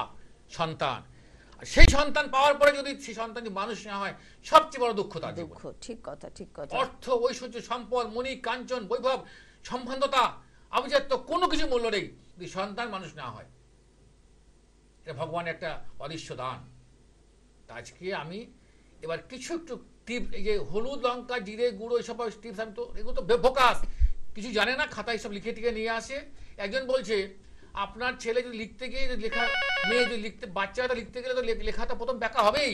সন্তান। সেই সন্তান পাওয়ার পরে যদি সেই সন্তান মানুষ না হয়, সবচেয়ে বড় দুঃখ তার জীবনে। ঠিক কথা, ঠিক কথা। অর্থ, ঐশ্বর্য, সম্পদ, মণি, কাঞ্চন, বৈভব, সম্বন্ধতা, আভিজাত্য, কোনো কিছু মূল্য নেই যদি সন্তান মানুষ না হয়। এটা ভগবানের একটা অদৃশ্য দান। আজকে আমি এবার কিছু একটু টিপ, এই যে হলুদ, লঙ্কা, জিরে গুঁড়ো, এইসব টিপস, আমি তো এগুলো তো বেফোকাস, কিছু জানে না, খাতায় সব লিখে টিকে নিয়ে আসে। একজন বলছে, আপনার ছেলে যদি লিখতে গিয়ে লেখা, মেয়ে যদি লিখতে, বাচ্চাটা লিখতে গেলে তো লেখাটা প্রথম ব্যাকা হবেই।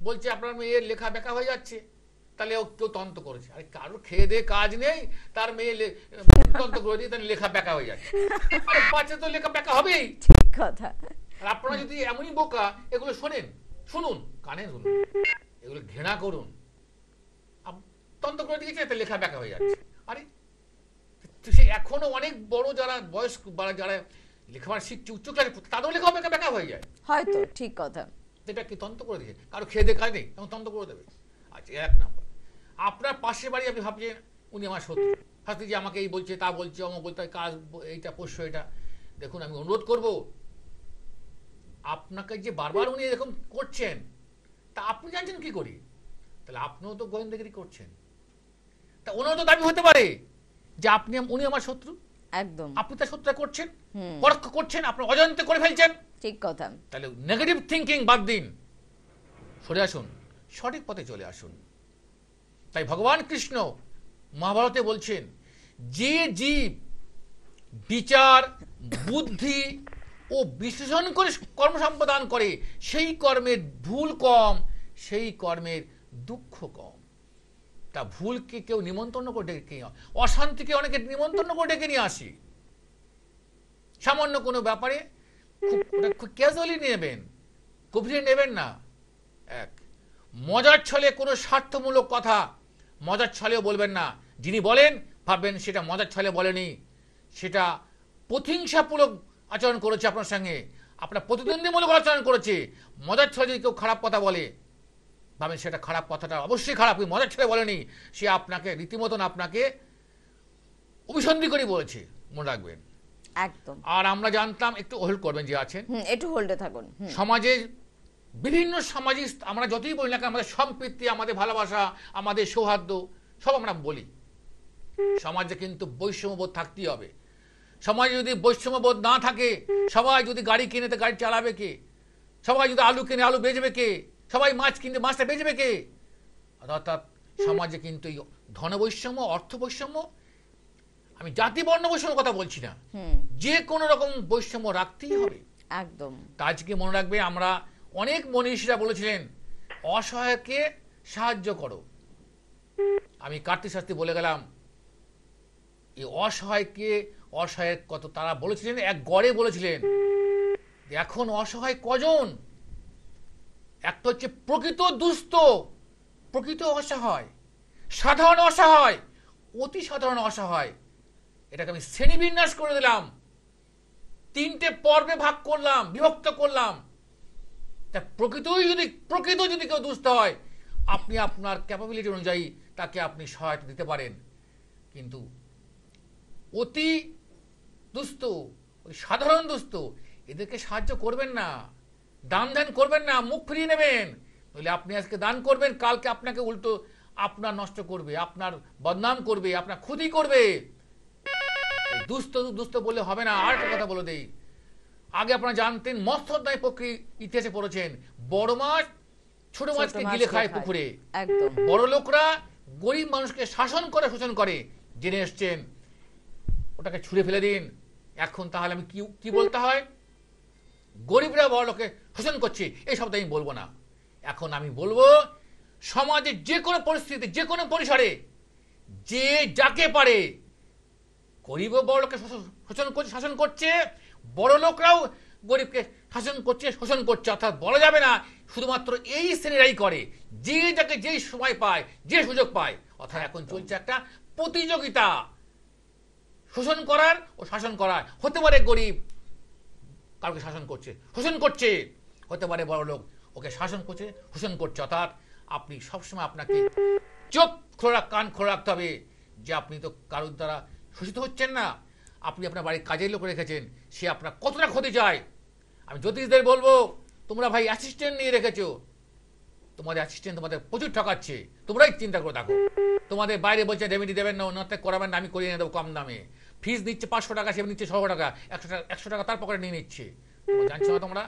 বলছে আপনার মেয়ের লেখা ব্যাকা হয়ে যাচ্ছে, তাহলে ও কেউ তন্ত্র করেছে। আরে কারোর খেয়ে দিয়ে কাজ নেই, তার মেয়ে তন্ত্র করে দিয়ে তার লেখা ব্যাকা হয়ে যাচ্ছে। আরে বাচ্চা তো লেখা ব্যাকা হবেই। ঠিক কথা। আর আপনারা যদি এমনই বোকা, এগুলো শুনুন, কানে শুনুন, এগুলো ঘৃণা করুন, তন্ত্র করে দিয়েছে, তার লেখা ব্যাকা হয়ে যাচ্ছে। আরে সে এখনো অনেক বড় যারা বয়স্ক, যারা লেখাপড়া শিখছে উচ্চ ক্লাসে, তাদেরও লেখা ব্যাকা হয়ে যায় হয়তো, ঠিক কথা। এটা কি তন্ত্র করে দিয়েছে? কারো খেয়ে দিয়ে কাজ নেই, তখন তন্ত্র করে দেবে। আচ্ছা, এক নাম্বার। আপনার পাশের বাড়ি, আপনি ভাবছেন উনি আমার শত্রু, ভাবছি যে আমাকে এই বলছে, তা বলছে, অমুক বলতে কাজ, এইটা পোষ্য, এটা। দেখুন, আমি অনুরোধ করব, আপনাকে যে বারবার উনি এরকম করছেন, তা আপনি জানছেন কি করি? তাহলে আপনিও তো গোয়েন্দাগিরি করছেন। তা ওনারও তো দাবি হতে পারে যে উনি আমার শত্রু, একদম। আপনি তার শত্রুতা করছেন, পরোক্ষ করছেন, আপনি অজান্তে করে ফেলছেন। ঠিক কথা। তাহলে নেগেটিভ থিঙ্কিং বাদ দিন, সরে আসুন, সঠিক পথে চলে আসুন। তাই ভগবান কৃষ্ণ মহাভারতে বলছেন, যে জীব বিচার, বুদ্ধি ও বিশ্লেষণ করে কর্ম সম্পাদন করে সেই কর্মের ভুল কম, সেই কর্মের দুঃখ কম। তা ভুলকে কেউ নিমন্ত্রণ করে ডেকে, অশান্তিকে অনেকে নিমন্ত্রণ করে ডেকে নিয়ে আসি। সামান্য কোনো ব্যাপারে খুব ক্যাজুয়ালি নেবেন, গভীরে নেবেন না। এক, মজার ছলে কোনো স্বার্থমূলক কথা মজার ছলেও বলবেন না। যিনি বলেন ভাববেন সেটা মজার ছলে বলেনি, সেটা প্রতিহিংসামূলক আচরণ করেছে আপনার সঙ্গে, আপনার প্রতিদ্বন্দ্বীমূলক আচরণ করেছে। মজার ছলে যদি কেউ খারাপ কথা বলে ভাবেন সেটা খারাপ, কথাটা অবশ্যই খারাপ, মজার ছলে বলেনি, সে আপনাকে রীতিমতন আপনাকে অভিসন্ধি করে বলেছে, মনে রাখবেন। একদম। আর আমরা জানতাম, একটু হোল্ড করবেন যে আছেন, একটু হোল্ডে থাকুন। সমাজে বিভিন্ন সামাজিক, আমরা যতই বলি না কেন, আমাদের সম্প্রীতি, আমাদের ভালোবাসা, আমাদের সৌহার্দ্য সব আমরা বলি, সমাজে কিন্তু বৈষম্যবোধ থাকতেই হবে। সমাজে যদি বৈষম্যবোধ না থাকে, সবাই যদি গাড়ি কিনে তো গাড়ি চালাবে কে? সবাই যদি আলু কিনে আলু বেচবে কে? সবাই মাছ কিনতে মাছটা বেচবে কে? অর্থাৎ সমাজে কিন্তু এই ধন বৈষম্য, অর্থ বৈষম্য, আমি জাতি বর্ণ বৈষম্যের কথা বলছি না, যে কোনো রকম বৈষম্য রাখতেই হবে। একদম। তা আজকে মনে রাখবে, আমরা অনেক মনীষীরা বলেছিলেন অসহায়কে সাহায্য করো। আমি কার্তিক শাস্ত্রী বলে গেলাম, এই অসহায়কে, অসহায়ের কত তারা বলেছিলেন, এক গড়ে বলেছিলেন। এখন অসহায় কজন? একটা হচ্ছে প্রকৃত দুস্থ, প্রকৃত অসহায়, সাধারণ অসহায়, অতি সাধারণ অসহায়। এটাকে আমি শ্রেণীবিন্যাস করে দিলাম, তিনটে পর্বে ভাগ করলাম, বিভক্ত করলাম। তা প্রকৃত যদি কেউ দুস্থ হয়, আপনি আপনার ক্যাপাবিলিটি অনুযায়ী তাকে আপনি সহায়তা দিতে পারেন। কিন্তু অতি দুস্থ, ওই সাধারণ দুস্থ, এদেরকে সাহায্য করবেন না, দান ধ্যান করবেন না, মুখ ফিরিয়ে নেবেন। তাহলে আপনি আজকে দান করবেন, কালকে আপনাকে উল্টো আপনার নষ্ট করবে, আপনার বদনাম করবে, আপনার ক্ষতি করবে। দুস্থ দুস্থ বললে হবে না। আর একটা কথা বলে দেই, আগে আপনারা জানতেন, মৎস্যোদ্ধায় পক্ষে ইতিহাসে পড়েছেন, বড় মাছ ছোট মাছকে গিলে খায় পুকুরে। একদম। বড় লোকরা গরিব মানুষকে শাসন করে, শোষণ করে, জেনে এসছেন, ওটাকে ছুঁড়ে ফেলে দিন। এখন তাহলে আমি কি বলতে হয়? গরিবরা বড় লোকে শোষণ করছে, এই শব্দ আমি বলবো না। এখন আমি বলবো, সমাজের যে কোনো পরিস্থিতি, যে কোনো পরিসরে যে যাকে পারে, গরিবও বড় লোককে শোষণ করছে, শাসন করছে, বড় লোকরাও গরিবকে শাসন করছে, শোষণ করছে। অর্থাৎ বলা যাবে না শুধুমাত্র এই শ্রেণীরাই করে, যে যাকে যেই সময় পায়, যে সুযোগ পায়। অর্থাৎ এখন চলছে একটা প্রতিযোগিতা, শোষণ করার ও শাসন করার। হতে পারে গরিব কাউকে শাসন করছে, শোষণ করছে, হতে পারে বড় লোক ওকে শাসন করছে, শোষণ করছে। অর্থাৎ আপনি সবসময় আপনাকে চোখ খোলা, কান খোলা রাখতে হবে যে আপনি তো কারোর দ্বারা শোষিত হচ্ছেন না। আপনি আপনার বাড়ির কাজের লোক রেখেছেন, সে আপনার কতটা ক্ষতি চায়। আমি জ্যোতিষদের বলবো, তোমরা ভাই অ্যাসিস্ট্যান্ট নিয়ে রেখেছো, তোমাদের অ্যাসিস্ট্যান্ট তোমাদের প্রচুর ঠকাচ্ছে, তোমরাই চিন্তা করে দেখো। তোমাদের বাইরে বলছে রেমেডি দেবেন না, অন্যতে করাবেন না, আমি করিয়ে এনে দেবো কম দামে। ফিস নিচ্ছে 500 টাকা, সে নিচ্ছে 600 টাকা, 100 টাকা তার পকেটে নিয়ে নিচ্ছে। জানছো না তোমরা?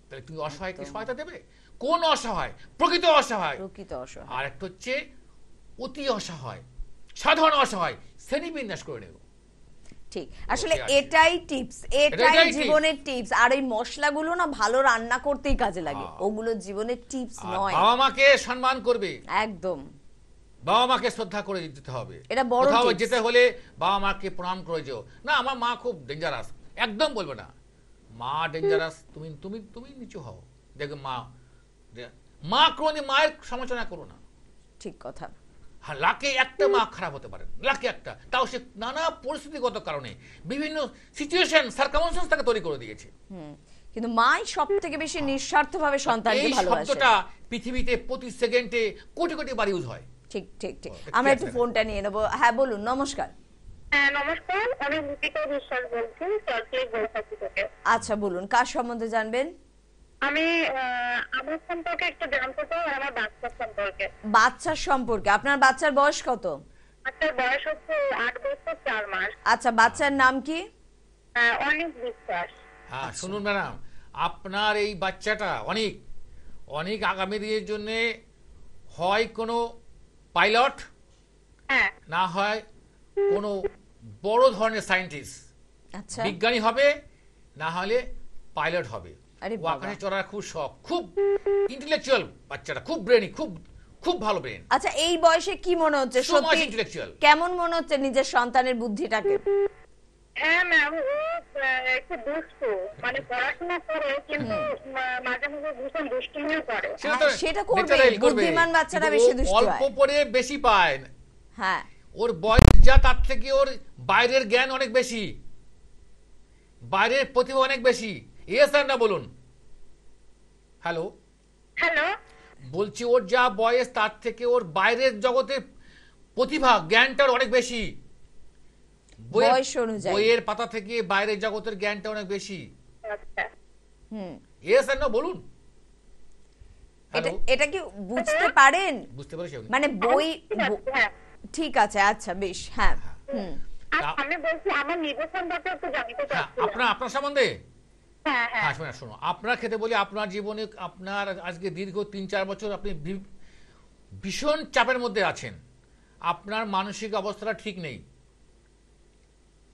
তাহলে তুমি অসহায়কে সহায়তা দেবে? কোন অসহায়? প্রকৃত অসহায়। আর একটা হচ্ছে অতি অসহায়, সাধারণ অসহায়, শ্রেণীবিন্যাস করে নেব। ঠিক, আসলে এটাই টিপস, এটাই জীবনের টিপস। আর এই মশলাগুলো না ভালো রান্না করতেই কাজে লাগে, ওগুলো জীবনের টিপস নয়। বাবা মাকে সম্মান করবে, একদম, বাবা মাকে শ্রদ্ধা করে যেতে হবে। এটা বড় টিপস। যেতে হলে বাবা মাকে প্রণাম করে যেও না, আমার মা খুব ডেঞ্জারাস, একদম বলবে না। মা ডেঞ্জারাস, তুমি তুমি তুমি নিচু হও, দেখবে মা কোনদিন মায়ের সমালোচনা করো না। ঠিক কথা। হ্যাঁ, লাখে একটা মা খারাপ হতে পারে, লাখে একটা, তাও সে নানা পরিস্থিতিগত কারণে বিভিন্ন সিচুয়েশন, সার্কামস্টেন্স তাকে তৈরি করে দিয়েছে। কিন্তু মাই সবথেকে বেশি নিঃস্বার্থভাবে সন্তানকে ভালোবাসে। এই শব্দটা পৃথিবীতে প্রতি সেকেন্ডে কোটি কোটি বার ইউজ হয়। ঠিক ঠিক ঠিক। আমরা একটু ফোনটা নিয়ে নেব। হ্যাঁ বলুন। নমস্কার। হ্যাঁ নমস্কার, আমি লিপিকা বিশ্বাস বলছি, চট্টগ্রাম বৈশাখী থেকে। আচ্ছা বলুন, কার সম্বন্ধে জানবেন? আমি আমার সম্পর্কে একটু জানতে চাই, আমার বাচ্চার সম্পর্কে। বাচ্চার সম্পর্কে? আপনার বাচ্চার বয়স কত? বাচ্চার বয়স হচ্ছে 8 বছর 4 মাস। আচ্ছা, বাচ্চার নাম কি? অনেক বিশ্বাস। হ্যাঁ শুনুন ম্যাডাম, আপনার এই বাচ্চাটা অনেক অনেক আগামী দিনের জন্য হয় কোনো পাইলট, হ্যাঁ না হয় কোনো বড় ধরনের সায়েন্টিস্ট, আচ্ছা, বিজ্ঞানী হবে, না হলে পাইলট হবে। আরে ও বাবা। আকাশে চড়ার খুব শখ, খুব ইন্টেলেকচুয়াল বাচ্চাটা, খুব ব্রেনি, খুব খুব ভালো ব্রেন, আচ্ছা, এই বয়সে কি মনে হচ্ছে সো মাচ সত্যি ইন্টেলেকচুয়াল। কেমন মনে হচ্ছে নিজের সন্তানের বুদ্ধিটাকে? হ্যাঁ ম্যাম, ও একটু দুষ্টু, মানে পড়াশোনা করে কিন্তু মাঝে মাঝে ভীষণ দুষ্টুমিও করে। সেটা করবে, বুদ্ধিমান বাচ্চারা বেশি দুষ্টু অল্প হয়। পড়ে বেশি পায়, হ্যাঁ, ওর বয়স যা তার থেকে ওর বাইরের জ্ঞান অনেক বেশি, বাইরের প্রতিভা অনেক বেশি। ইয়েস আর না বলুন। হ্যালো, হ্যালো, বলছি ওর যা বয়স তার থেকে ওর বাইরের জগতের প্রতিভা জ্ঞানটার অনেক বেশি, বয়স অনুযায়ী। বইয়ের পাতা থেকে বাইরের জগতের জ্ঞানটা অনেক বেশি। আচ্ছা হুম, ইয়েস আর না বলুন। এটা হ্যালো, এটা কি বুঝতে পারেন? বুঝতে পারছি আপনি? মানে বই হ্যাঁ। ঠিক আছে, আচ্ছা বেশ, হ্যাঁ। হুম, আর আমি বলছি আমার নিজের সম্পর্কে একটু জানতে হ্যাঁ, চাচ্ছিলাম। আপনার সম্বন্ধে হ্যাঁ হ্যাঁ হ্যাঁ শোনো, আপনার ক্ষেত্রে বলি, আপনার জীবনে আপনার আজকে দীর্ঘ ৩-৪ বছর আপনি ভীষণ চাপের মধ্যে আছেন, আপনার মানসিক অবস্থাটা ঠিক নেই।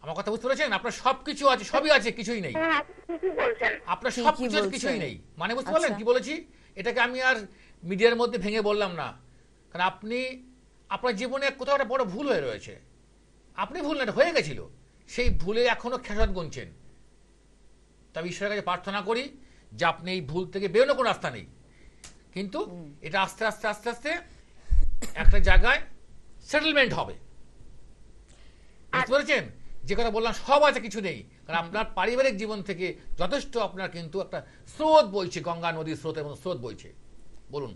আমার কথা বুঝতে পেরেছেন? আপনার সবকিছু আছে, সবই আছে, কিছুই নেই। হ্যাঁ, আপনি ঠিকই বলছেন। আপনার ঠিকই সবকিছু আছে, বলছেন। কিছুই নেই। মানে বুঝতে পারলেন আচ্ছা। কি বলেছি? এটাকে আমি আর মিডিয়ার মধ্যে ভেঙে বললাম না, কারণ আপনি আপনার জীবনে কোথাও একটা বড় ভুল হয়ে রয়েছে। আপনি ভুল না, এটা হয়ে গেছিল, সেই ভুলে এখনো খেসারত গুনছেন। তবে ঈশ্বরের কাছে প্রার্থনা করি যে আপনি এই ভুল থেকে বেরোনোর কোনো রাস্তা নেই, কিন্তু এটা আস্তে আস্তে আস্তে আস্তে একটা জায়গায় সেটেলমেন্ট হবে। বুঝতে পেরেছেন? যে কথা বললাম সব আছে, কিছু নেই, কারণ আপনার পারিবারিক জীবন থেকে যথেষ্ট আপনার কিন্তু একটা স্রোত বইছে, গঙ্গা নদীর স্রোতের মতো স্রোত বইছে। বলুন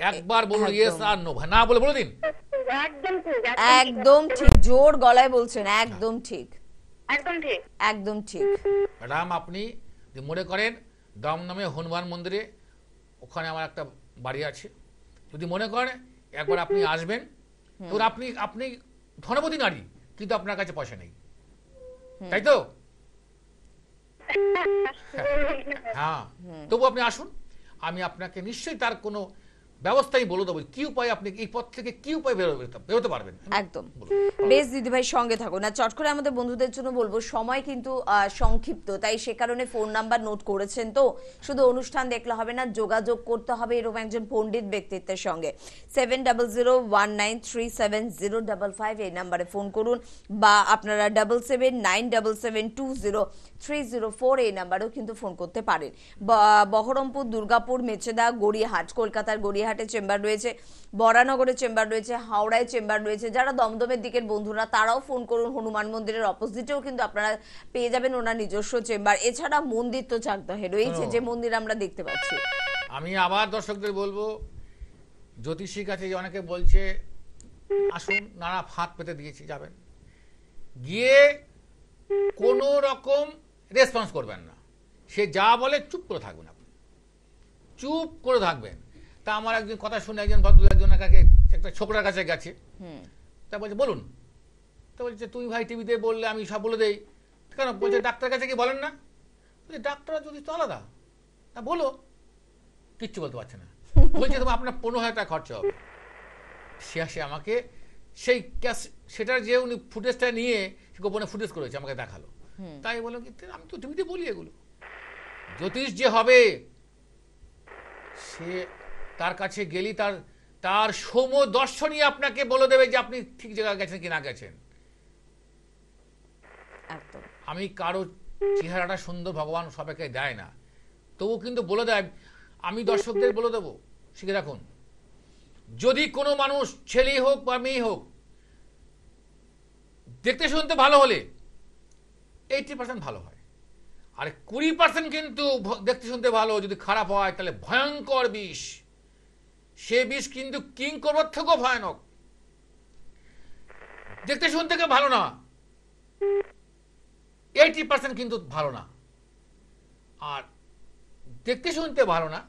একবার বলুন ইয়েস আর নো, না বলে বলে দিন। একদম ঠিক, একদম ঠিক, জোর গলায় বলছেন, একদম ঠিক, একদম ঠিক। একদম ঠিক। ম্যাডাম, আপনি যদি মনে করেন দমদমে হনুমান মন্দিরে ওখানে আমার একটা বাড়ি আছে, যদি মনে করেন একবার আপনি আসবেন, তো আপনি আপনি ধনপতি নারী, কিন্তু আপনার কাছে পয়সা নেই, তাই তো? হ্যাঁ, তবু আপনি আসুন, আমি আপনাকে নিশ্চয়ই তার কোনো ব্যবস্থাই বলে দেবো, কি উপায় আপনি এই পথ থেকে কি উপায় বেরোতে পারবেন। একদম বলুন। বেশ দিদিভাই, সঙ্গে থাকুন। আর চট করে আমাদের বন্ধুদের জন্য বলবো, সময় কিন্তু সংক্ষিপ্ত, তাই সে কারণে ফোন নাম্বার নোট করেছেন তো, শুধু অনুষ্ঠান দেখলে হবে না, যোগাযোগ করতে হবে এরকম একজন পণ্ডিত ব্যক্তিত্বের সঙ্গে। 7001937055 এই নাম্বারে ফোন করুন, বা আপনারা 7797720304 এই নাম্বারেও কিন্তু ফোন করতে পারেন। বহরমপুর, দুর্গাপুর, মেচেদা, গড়িয়াহাট, কলকাতার গড়িয়াহাটে চেম্বার রয়েছে, বরানগরে চেম্বার রয়েছে, হাওড়ায় চেম্বার রয়েছে। যারা দমদমের দিকের বন্ধুরা তারাও ফোন করুন, হনুমান মন্দিরের অপোজিটেও কিন্তু আপনারা পেয়ে যাবেন ওনার নিজস্ব চেম্বার। এছাড়া মন্দির তো চাকদহে রয়েছে, যে মন্দির আমরা দেখতে পাচ্ছি। আমি আবার দর্শকদের বলবো, জ্যোতিষীর কাছে অনেকে বলছে আসুন, নানা ফাঁদ পেতে দিয়েছি, যাবেন, গিয়ে কোনো রকম রেসপন্স করবেন না, সে যা বলে চুপ করে থাকবেন, আপনি চুপ করে থাকবেন। তা আমার একজন কথা শুনে একজন ভদ্র একজনের কাছে, একটা ছোকরার কাছে গেছে, তা বলছে বলুন, তা বলছে তুমি ভাই টিভিতে বললে আমি সব বলে দেই, কেন? বলছে ডাক্তার কাছে কি বলেন না? বলছে ডাক্তার যদি তো আলাদা, তা বলো, কিচ্ছু বলতে পারছে না। বলছে তোমার আপনার 15,000 টাকা খরচা হবে। সে আসে আমাকে সেই সেটার যে উনি ফুটেজটা নিয়ে গোপনে ফুটেজ করেছে আমাকে দেখালো, তাই বললাম কি আমি তো টিভিতে বলি এগুলো। জ্যোতিষ যে হবে সে তার কাছে গেলি তার সমদর্শনই আপনাকে বলে দেবে যে আপনি ঠিক জায়গায় গেছেন কি না গেছেন। একদম। আমি কারো চেহারাটা সুন্দর ভগবান সবাইকে দেয় না, তবু কিন্তু বলে দেয়। আমি দর্শকদের বলে দেবো, শিখে রাখুন, যদি কোনো মানুষ ছেলে হোক বা মেয়ে হোক দেখতে শুনতে ভালো হলে 80% ভালো হয়, আর 20% কিন্তু দেখতে শুনতে ভালো যদি খারাপ হয় তাহলে ভয়ঙ্কর বিষ। সে বিষ কিন্তু কিংকর্মর থেকেও ভয়ানক। দেখতে শুনতে কেউ ভালো না, 80% কিন্তু ভালো না, আর দেখতে শুনতে ভালো না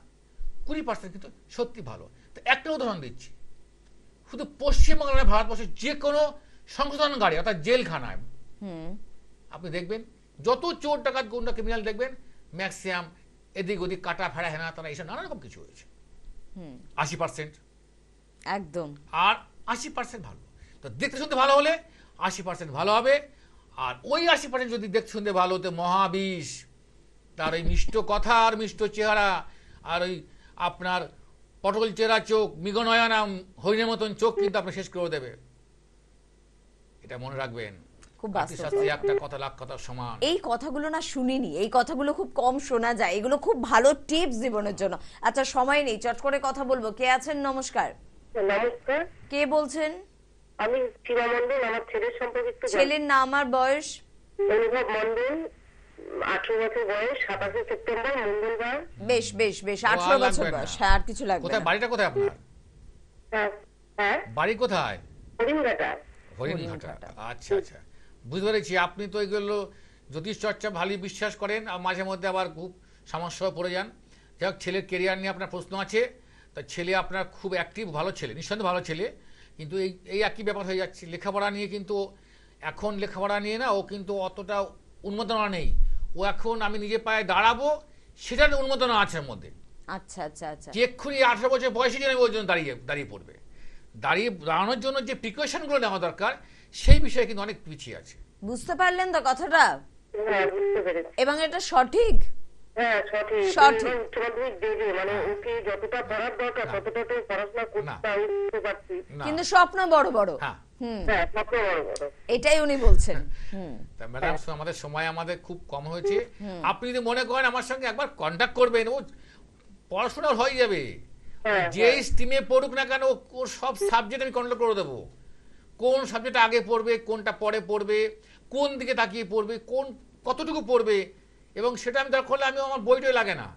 20% কিন্তু সত্যি ভালো। তো একটা উদাহরণ দিচ্ছি, শুধু পশ্চিমবাংলায় ভারতবর্ষের যে কোনো সংশোধনাগারে অর্থাৎ জেলখানায় আপনি দেখবেন যত চোর ডাকাত গুন্ডা ক্রিমিনাল দেখবেন ম্যাক্সিমাম এদিক ওদিক কাটা ফেড়া হেনা তারা এইসব নানা রকম কিছু হয়েছে। 80%, একদম। আর 80% ভালো। তো দেখতে শুনতে ভালো হলে 80% ভালো হবে। আর ওই 80% যদি দেখতে শুনতে ভালো হতে মহাবিষ, তার ওই মিষ্ট কথা আর মিষ্ট চেহারা আর ওই আপনার পটল চেহারা চোখ, মৃগনয়নাম হরিণের মতন চোখ কিন্তু আপনি শেষ করে দেবে। এটা মনে রাখবেন, খুব শাস্ত্রী একটা কথা লাখ কথার সমান। এই কথাগুলো না শুনিনি, এই কথাগুলো খুব কম শোনা যায়, এগুলো খুব ভালো টিপস জীবনের জন্য। আচ্ছা সময় নেই, চট করে কথা বলবো। কে আছেন? নমস্কার। নমস্কার, কে বলছেন? আমি শিবা মন্ডল। আমার ছেলের সম্পর্কে একটু ছেলের নাম আর বয়স? অনুভব মন্ডল, 18 বছর বয়স, 27 সেপ্টেম্বর মঙ্গলবার। বেশ বেশ বেশ, ও, আর 18 বছর লাগবে না। বয়স। হ্যাঁ, আর কিছু লাগবে কোথায় না। বাড়িটা, কোথায় আপনার হ্যাঁ হ্যাঁ, বাড়ি? কোথায়? হরিণঘাটা। হরিণঘাটা। আচ্ছা আচ্ছা, বুঝতে পেরেছি। আপনি তো এগুলো জ্যোতিষ চর্চা ভালোই বিশ্বাস করেন, আর মাঝে মধ্যে আবার খুব সমস্যায় পড়ে যান। যাই হোক, ছেলের কেরিয়ার নিয়ে আপনার প্রশ্ন আছে। তা ছেলে আপনার খুব অ্যাক্টিভ, ভালো ছেলে, নিঃসন্দেহে ভালো ছেলে, কিন্তু এই একই ব্যাপার হয়ে যাচ্ছে। লেখাপড়া নিয়ে কিন্তু এখন লেখাপড়া নিয়ে না ও কিন্তু অতটা উন্মাদনা নেই। ও এখন আমি নিজে পায়ে দাঁড়াবো সেটার উন্মাদনা আছে ওর মধ্যে। আচ্ছা আচ্ছা আচ্ছা। যে এক্ষুনি 18 বছর বয়সে যেন ওর জন্য দাঁড়িয়ে পড়বে। দাঁড়ানোর জন্য যে প্রিকশনগুলো নেওয়া দরকার সেই বিষয়ে কিন্তু অনেক পিছিয়ে আছে। বুঝতে পারলেন তো কথাটা? হ্যাঁ, বুঝতে পেরেছি। এবং এটা সঠিক। হ্যাঁ, সঠিক। সঠিক। উচ্চ মাধ্যমিক দেবে, মানে ওকে যতটা পড়ার দরকার ততটা তো পড়াশোনা করতে পারছি। না, কিন্তু স্বপ্ন বড় বড়। হ্যাঁ হ্যাঁ, স্বপ্ন বড় বড়। এটাই উনি বলছেন। তা ম্যাডাম, আমাদের সময় খুব কম হয়েছে। আপনি যদি মনে করেন আমার সঙ্গে একবার কন্ট্যাক্ট করবেন, ও পড়াশোনা হয়ে যাবে। হ্যাঁ, যে স্ট্রিমে পড়ুক না কেন, ওর সব সাবজেক্ট আমি কন্ট্রোল করে দেবো। কোন সাবজেক্ট আগে পড়বে, কোনটা পরে পড়বে, কোন দিকে তাকিয়ে পড়বে, কতটুকু পড়বে, এবং সেটা আমি দরকার হলে আমি আমার বইটাই লাগে না।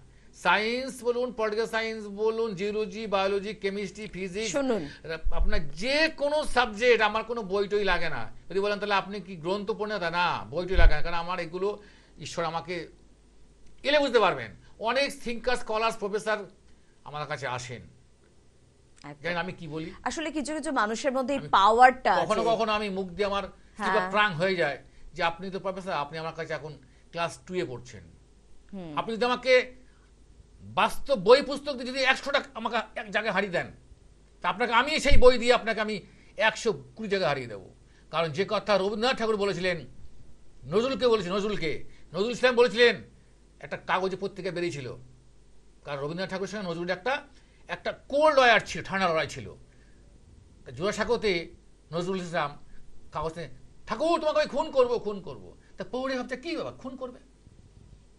সায়েন্স বলুন, পলিটিক্যাল সায়েন্স বলুন, জিওলজি, বায়োলজি, কেমিস্ট্রি, ফিজিক্স, শুনুন, আপনার যে কোনো সাবজেক্ট আমার কোনো বইটই লাগে না। যদি বলেন তাহলে আপনি কি গ্রন্থ পড়েন, তা না, বইটই লাগে না। কারণ আমার এগুলো ঈশ্বর আমাকে এলে বুঝতে পারবেন। অনেক থিঙ্কার, স্কলার্স, প্রফেসর আমার কাছে আসেন, জানেন আমি কি বলি। আসলে কিছু কিছু মানুষের মধ্যে এই পাওয়ারটা কখনো আছে। কখনো আমি মুখ দিয়ে আমার হ্যাঁ। প্রাণ হয়ে যায় যে আপনি তো প্রফেসর, আপনি আমার কাছে এখন ক্লাস 2 এ পড়ছেন। আপনি যদি আমাকে বাস্তব বই পুস্তক দিয়ে যদি 100টা আমাকে এক জায়গায় হারিয়ে দেন, তা আপনাকে আমি সেই বই দিয়ে আপনাকে আমি 120 জায়গায় হারিয়ে দেবো। কারণ যে কথা রবীন্দ্রনাথ ঠাকুর বলেছিলেন, নজরুল ইসলাম বলেছিলেন, একটা কাগজে পত্রিকা বেরিয়েছিল। কারণ রবীন্দ্রনাথ ঠাকুরের সঙ্গে নজরুল একটা কোল্ড লয়ার ছিল, ঠান্ডা লড়াই ছিল। জোড়াসাঁকোতে নজরুল ইসলাম কাগজে, ঠাকুর তোমাকে আমি খুন করবো। তা পৌরে ভাবছে কি ব্যাপার, খুন করবে?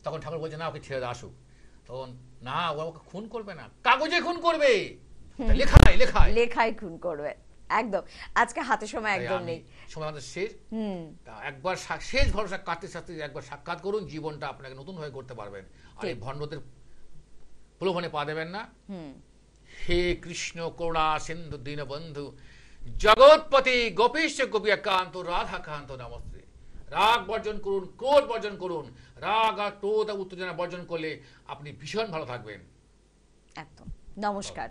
তখন ঠাকুর বলছে না, ওকে ছেড়ে দে, আসুক। তখন না, ও আমাকে খুন করবে না, কাগজে খুন করবে, লেখায় খুন করবে। একদম। আজকে হাতে সময় একদম নেই, সময় আমাদের শেষ। একবার শেষ ভরসা কাটতে সাথে একবার সাক্ষাৎ করুন, জীবনটা আপনাকে নতুন হয়ে করতে পারবেন। আর এই ভণ্ডদের প্রলোভনে পা দেবেন না। হে কৃষ্ণ করুণা সিন্ধু দীনবন্ধু জগৎপতি গোপীশ গোপীকান্ত রাধাকান্ত নমস্তে। রাগ বর্জন করুন, ক্রোধ বর্জন করুন। রাগ আর ক্রোধ আর উত্তেজনা বর্জন করলে আপনি ভীষণ ভালো থাকবেন। একদম। নমস্কার।